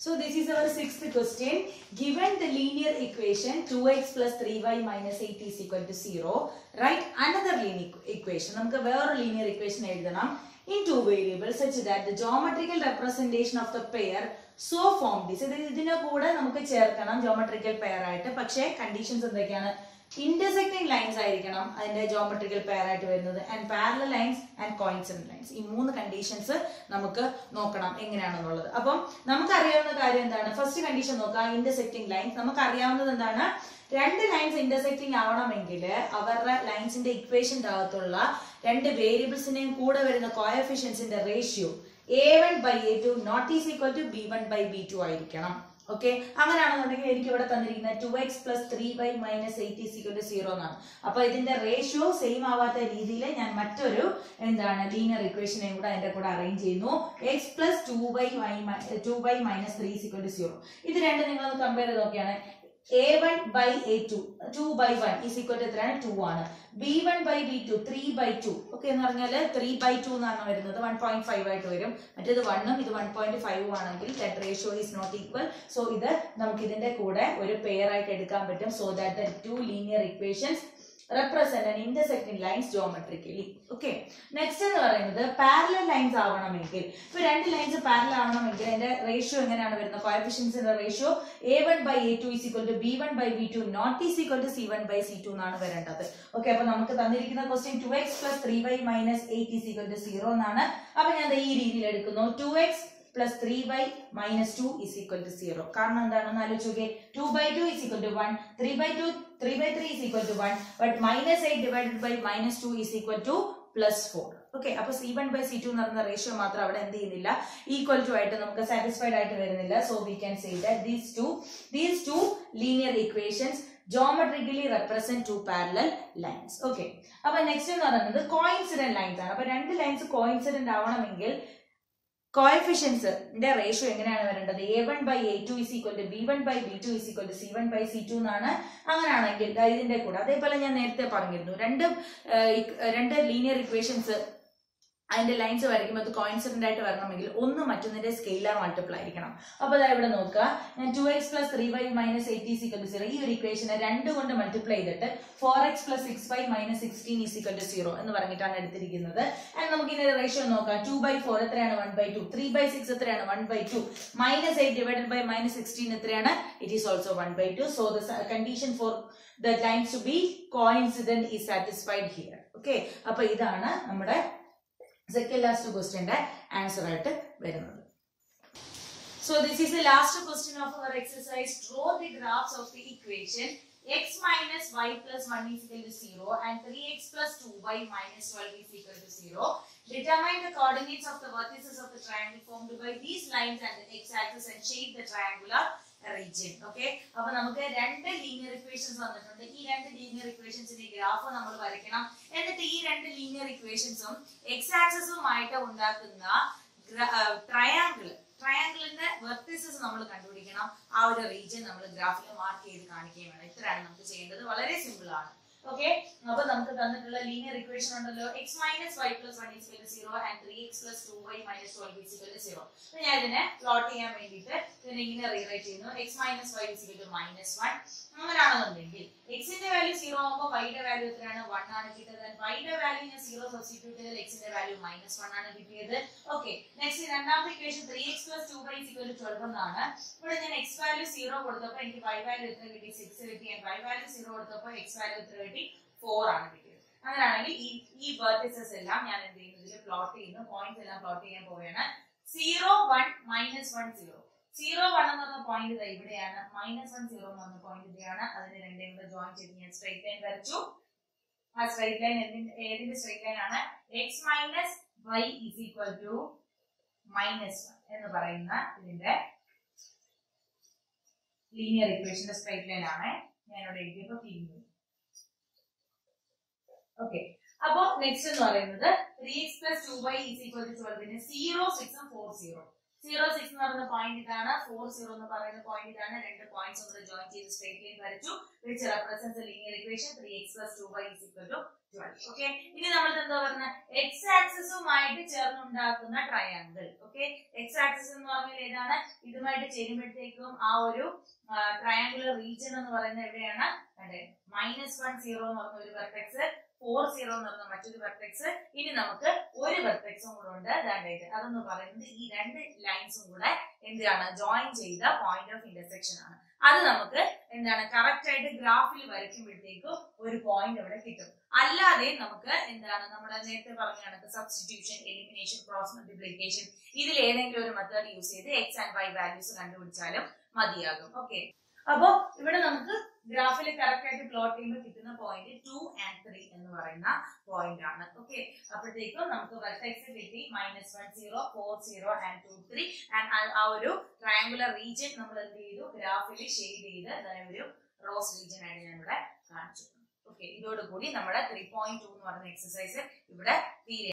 so this is our sixth question. Given the linear equation 2x plus 3y minus 8 is equal to 0, write another linear equation. നമുക്ക് വേറെ linear equation എഴുതണം in two variables such that the geometrical representation of the pair so formed is. ഇതിനെ കൂടെ നമുക്ക് ചേർക്കണം geometrical pair ആയിട്ട്. പക്ഷേ കണ്ടീഷൻസ് എന്തൊക്കെയാണ്? ഇന്റർസെക്റ്റിംഗ് ലൈൻസ് ആയിരിക്കണം അതിന്റെ ജോമെട്രിക്കൽ പെയർ ആയിട്ട് വരുന്നത്, and parallel lines and coincident lines. ഈ 3 കണ്ടീഷൻസ് നമുക്ക് നോക്കണം എങ്ങനെയാണെന്നുള്ളത്. അപ്പം നമുക്കറിയാവുന്ന കാര്യം എന്താണ്? ഫസ്റ്റ് കണ്ടീഷൻ നോക്കാം, ഇന്റർസെക്റ്റിംഗ് ലൈൻസ്. നമുക്ക് അറിയാവുന്നത് എന്താണ്? 2 ലൈൻസ് ഇന്റർസെക്റ്റിംഗ് ആവണമെങ്കിൽ അവരുടെ ലൈൻസിന്റെ ഇക്വേഷന്റെ അകത്തുള്ള 2 വേരിയബിൾസിന്റെയും കൂടെ വരുന്ന കോഎഫിഷ്യൻസിന്റെ ratio a1 by a2 not is equal to b1 by b2 ആയിരിക്കണം. ഓക്കെ, അങ്ങനെയാണെന്നുണ്ടെങ്കിൽ എനിക്ക് ഇവിടെ തന്നിരിക്കുന്നത് 2x plus 3y minus 8 is equal to 0 എന്നാണ്. അപ്പൊ ഇതിന്റെ റേഷ്യോ സെയിം ആവാത്ത രീതിയിൽ ഞാൻ മറ്റൊരു എന്താണ് ലീനിയർ ഇക്വേഷനെയും കൂടെ അതിന്റെ കൂടെ അറേഞ്ച് ചെയ്യുന്നു. x plus 2y minus 3 is equal to 0. ഇത് രണ്ടും നിങ്ങളൊന്ന് കമ്പയർ ചെയ്ത് നോക്കിയാണ്. a1 by a2 2 by 1 is equal to എത്രയാണ്? 2 ആണ്. b1 by b2 3 by 2, okay എന്ന് പറഞ്ഞാൽ 3 by 2 എന്നാണ് വരുന്നത്, 1.5 ആയിട്ട് വരും. മറ്റേത് 1 ഉം ഇത് 1.5 ആണെങ്കിൽ that ratio is not equal. So ഇത് നമുക്ക് ഇതിന്റെ കൂടെ ഒരു പെയർ ആയിട്ട് എടുക്കാൻ പറ്റും. So that the two linear equations represent an intersecting lines geometrically. Okay, next എന്ന് പറയുന്നത് പാരലൽ ലൈൻസ് ആവണമെങ്കിൽ, ഇപ്പൊ 2 ലൈൻസ് പാരലൽ ആവണമെങ്കിൽ അതിന്റെ റേഷ്യോ എങ്ങനെയാണ് വരുന്നത്? കോഎഫിഷ്യൻസിന്റെ ratio a1 by a2 is equal to b1 by b2 not is equal to c1 by c2 എന്നാണ് വരേണ്ടത്. ഓക്കെ, അപ്പൊ നമുക്ക് തന്നിരിക്കുന്ന question 2x plus 3y minus 8 is equal to 0 എന്നാണ്. അപ്പൊ ഞാൻ ഈ രീതിയിൽ എടുക്കുന്നു. 2x plus 3y minus 2 is equal to 0. കാരണം എന്താണെന്ന് ആലോചിച്ചോക്കെ, 2 by 2 is equal to 1, 3 by 3 is equal to 1, but minus 8 divided by minus 2 is equal to plus 4. Okay, അപ്പൊ c1 by c2 എന്ന് പറയുന്ന റേഷ്യോ മാത്രം അവിടെ എന്ത് ചെയ്യുന്നില്ല? ഈക്വൽ ടു ആയിട്ട് നമുക്ക് സാറ്റിസ്ഫൈഡ് ആയിട്ട് വരുന്നില്ല. So we can say that these two linear equations geometrically represent two parallel lines. Okay, അപ്പൊ നെക്സ്റ്റ് എന്ന് പറയുന്നത് കോയിൻസിഡന്റ് ലൈൻസ് ആണ്. അപ്പൊ 2 ലൈൻസ് കോയിൻസിഡന്റ് ആവണമെങ്കിൽ കോഎഫിഷ്യൻസിന്റെ റേഷ്യോ എങ്ങനെയാണ് വരേണ്ടത്? a1 by a2 is equal to b1 by b2 is equal to c1 by c2 എന്നാണ്. അങ്ങനെയാണെങ്കിൽ ഇതിന്റെ കൂടെ അതേപോലെ ഞാൻ നേരത്തെ പറഞ്ഞിരുന്നു, രണ്ട് ലീനിയർ ഇക്വേഷൻസ് അതിന്റെ ലൈൻസ് വരയ്ക്കുമ്പോൾ അത് കോയിൻസിഡന്റ് ആയിട്ട് വരണമെങ്കിൽ ഒന്ന് മറ്റൊന്നിന്റെ സ്കെയിലർ മൾട്ടിപ്പിൾ ആയിരിക്കണം. അപ്പൊ അതാ ഇവിടെ നോക്കുക, ഞാൻ 2x plus 3y minus 8 is equal to 0 ഈ ഒരു ഇക്വേഷനെ 2 കൊണ്ട് മൾട്ടിപ്ലൈ ചെയ്തിട്ട് 4x plus 6y minus 16 is equal to 0 എന്ന് പറഞ്ഞിട്ടാണ് എടുത്തിരിക്കുന്നത്. ആൻഡ് നമുക്ക് ഇതിന്റെ റേഷ്യോ നോക്കാം. 2 by 4 എത്രയാണ്? 1 by 2. 3 by 6 എത്രയാണ്? 1 by 2. minus 8 divided by minus 16 എത്രയാണ്? It is also 1 by 2. So the condition for the lines to be coincident is satisfied here. Okay, അപ്പൊ ഇതാണ് നമ്മുടെ second last question answer ആയിട്ട് വരുന്നത്. So this is the last question of our exercise. Draw the graphs of the equation x minus y plus 1 is equal to 0 and 3x plus 2y minus 12 is equal to 0. Determine the coordinates of the vertices of the triangle formed by these lines and the x-axis and shape the triangular region. Okay, അപ്പോൾ നമുക്ക് 2 ലീനിയർ ഇക്വേഷൻസ് വന്നിട്ടുണ്ട്. ഈ 2 ലീനിയർ ഇക്വേഷൻസിന്റെ ഗ്രാഫ് നമ്മൾ വരയ്ക്കണം. എന്നിട്ട് ഈ 2 ലീനിയർ ഇക്വേഷൻസും എക്സ് ആക്സിസുമായിട്ട് ഉണ്ടാക്കുന്ന ട്രയാങ്കിൾ ട്രയാങ്കിളിന്റെ വെർട്ടിസസ് നമ്മൾ കണ്ടുപിടിക്കണം, ആ ഒരു റീജിയൻ നമ്മൾ ഗ്രാഫിൽ മാർക്ക് ചെയ്ത് കാണിക്കുകയും വേണം. ഇത്രയാണ് നമുക്ക് ചെയ്യേണ്ടത്, വളരെ സിമ്പിൾ ആണ്. ഓക്കെ, അപ്പൊ നമുക്ക് തന്നിട്ടുള്ള ലീനിയർ ഇക്വേഷൻ ഉണ്ടല്ലോ, x - y + 1 = 0 and 3x + 2y - 12 = 0. അപ്പൊ ഞാൻ ഇതിനെ പ്ലോട്ട് ചെയ്യാൻ വേണ്ടിയിട്ട് ഇതിനെ ഇങ്ങനെ റീറൈറ്റ് ചെയ്യുന്നു. x - y = -1. അങ്ങനെയാണെന്നുണ്ടെങ്കിൽ x ന്റെ വാല്യൂ 0 ആകുമ്പോൾ y യുടെ വാല്യൂ എത്രയാണ്? 1 ആണ് കിട്ടിയത്. y യുടെ വാല്യൂ ഞാൻ 0 സബ്സ്റ്റിറ്റ്യൂട്ട് ചെയ്താൽ x ന്റെ വാല്യൂ -1 ആണ് കിട്ടിയത്. ഓക്കെ, നെക്സ്റ്റ് രണ്ടാമത്തെ ഇക്വേഷൻ 3x + 2y = 12 എന്നാണ്. ഇവിടെ ഞാൻ x വാല്യൂ 0 കൊടുത്തപ്പോൾ എനിക്ക് y വാല്യൂ എത്ര കിട്ടി? 6 കിട്ടി. y വാല്യൂ 0 കൊടുത്തപ്പോൾ x വാല്യൂ എത്ര കിട്ടി? 4 ആണ് കിട്ടിയത്. അങ്ങനെയാണെങ്കിൽ ഈ വെർട്ടിസസ് എല്ലാം ഞാൻ എന്ത് ചെയ്യുന്നു? ഇതിൽ പ്ലോട്ട് ചെയ്യുന്നു. പോയിന്റ്സ് എല്ലാം പ്ലോട്ട് ചെയ്യാൻ പോവുകയാണ്. 0 1 -1 0. 0 1 എന്ന് പറഞ്ഞ പോയിന്റ് ഇതാ ഇവിടെയാണ്. -1 0 എന്ന് പറഞ്ഞ പോയിന്റ് ഇവിടെയാണ്. അതിനെ രണ്ടും കൂടെ ജോയിൻ ചെയ്ത് ഞാൻ സ്ട്രെയിറ്റ് ലൈൻ വരച്ചു. ആ സ്ട്രെയിറ്റ് ലൈൻ ഏതിന്റെ സ്ട്രെയിറ്റ് ലൈൻ ആണ്? x - y = -1 എന്ന് പറയുന്ന ഇതിന്റെ ലീനിയർ ഇക്വേഷന്റെ സ്ട്രെയിറ്റ് ലൈൻ ആണ് ഞാൻ ഇവിടെ എഴുതിയപ്പോൾ തീരുന്നത്. ഓക്കെ, അപ്പൊ നെക്സ്റ്റ് എന്ന് പറയുന്നത് 3x + 2y = 12. 0 6 4 0. 0 6 എന്ന് പറയുന്ന പോയിന്റ് ഇതാണ്, 4 0 എന്ന് പറയുന്ന പോയിന്റ് ഇതാണ്. രണ്ട് പോയിന്റ്സ് നമ്മൾ ജോയിൻ ചെയ്ത് സ്ട്രെയിറ്റ് ലൈൻ വരച്ചു, which represents the linear equation 3x + 2y = 12. Okay, ഇനി നമ്മൾ എന്താ പറഞ്ഞ x ആക്സിസുമായിട്ട് ചേർന്നുണ്ടാക്കുന്ന ട്രയാങ്കിൾ. ഓക്കെ, x ആക്സിസ് എന്ന് പറഞ്ഞാൽ ഏതാണ്? ഇതുമായിട്ട് ചേരുമ്പോഴത്തേക്കും ആ ഒരു ട്രയാങ്കുലർ റീജിയൻ എന്ന് പറയുന്നത് എവിടെയാണ്? അതെ, -1 0 എന്ന് പറഞ്ഞ ഒരു വെർട്ടെക്സ്, 4 0 എന്ന് പറഞ്ഞ മറ്റൊരു വെർട്ടെക്സ്. ഇനി നമുക്ക് ഒരു വെർട്ടെക്സും കൂടെ ഉണ്ട്, അതെന്ന് പറയുന്നത് ഈ രണ്ട് ലൈൻസും കൂടെ എന്താണ്? ജോയിൻ ചെയ്ത പോയിന്റ് ഓഫ് ഇന്റർസെക്ഷൻ ആണ്. അത് നമുക്ക് എന്താണ്? കറക്റ്റ് ആയിട്ട് ഗ്രാഫിൽ വരയ്ക്കുമ്പോഴത്തേക്കും ഒരു പോയിന്റ് അവിടെ കിട്ടും. അല്ലാതെ നമുക്ക് എന്താണ്? നമ്മൾ നേരത്തെ പറഞ്ഞ കണക്ക് സബ്സ്റ്റിറ്റ്യൂഷൻ, എലിമിനേഷൻ, ക്രോസ് മൾട്ടിപ്ലിക്കേഷൻ, ഇതിൽ ഏതെങ്കിലും ഒരു മെത്തേഡ് യൂസ് ചെയ്ത് x and y വാല്യൂസ് കണ്ടുപിടിച്ചാലും മതിയാകും. ഓക്കെ, അപ്പൊ ഇവിടെ നമുക്ക് ഗ്രാഫിൽ കറക്റ്റ് ആയിട്ട് പ്ലോട്ട് ചെയ്യുമ്പോൾ കിട്ടുന്ന പോയിന്റ് 2 and 3 എന്ന് പറയുന്ന പോയിന്റ് ആണ്. ഓക്കെ, അപ്പോഴത്തേക്കും നമുക്ക് വെർട്ടെക്സ് കിട്ടി -1 0 4 0 and 2 3. ആൻഡ് ആ ഒരു ട്രയാങ്കുലർ റീജിയൻ നമ്മൾ എന്ത് ചെയ്തു? ഗ്രാഫിൽ ഷെയ്ഡ് ചെയ്ത് ഒരു റോസ് റീജിയൻ ആയിട്ട് ഞാൻ ഇവിടെ കാണിച്ചു. ഓക്കെ, ഇതോടുകൂടി നമ്മുടെ 3.2 എന്ന് പറയുന്ന എക്സസൈസ് ഇവിടെ തീരെ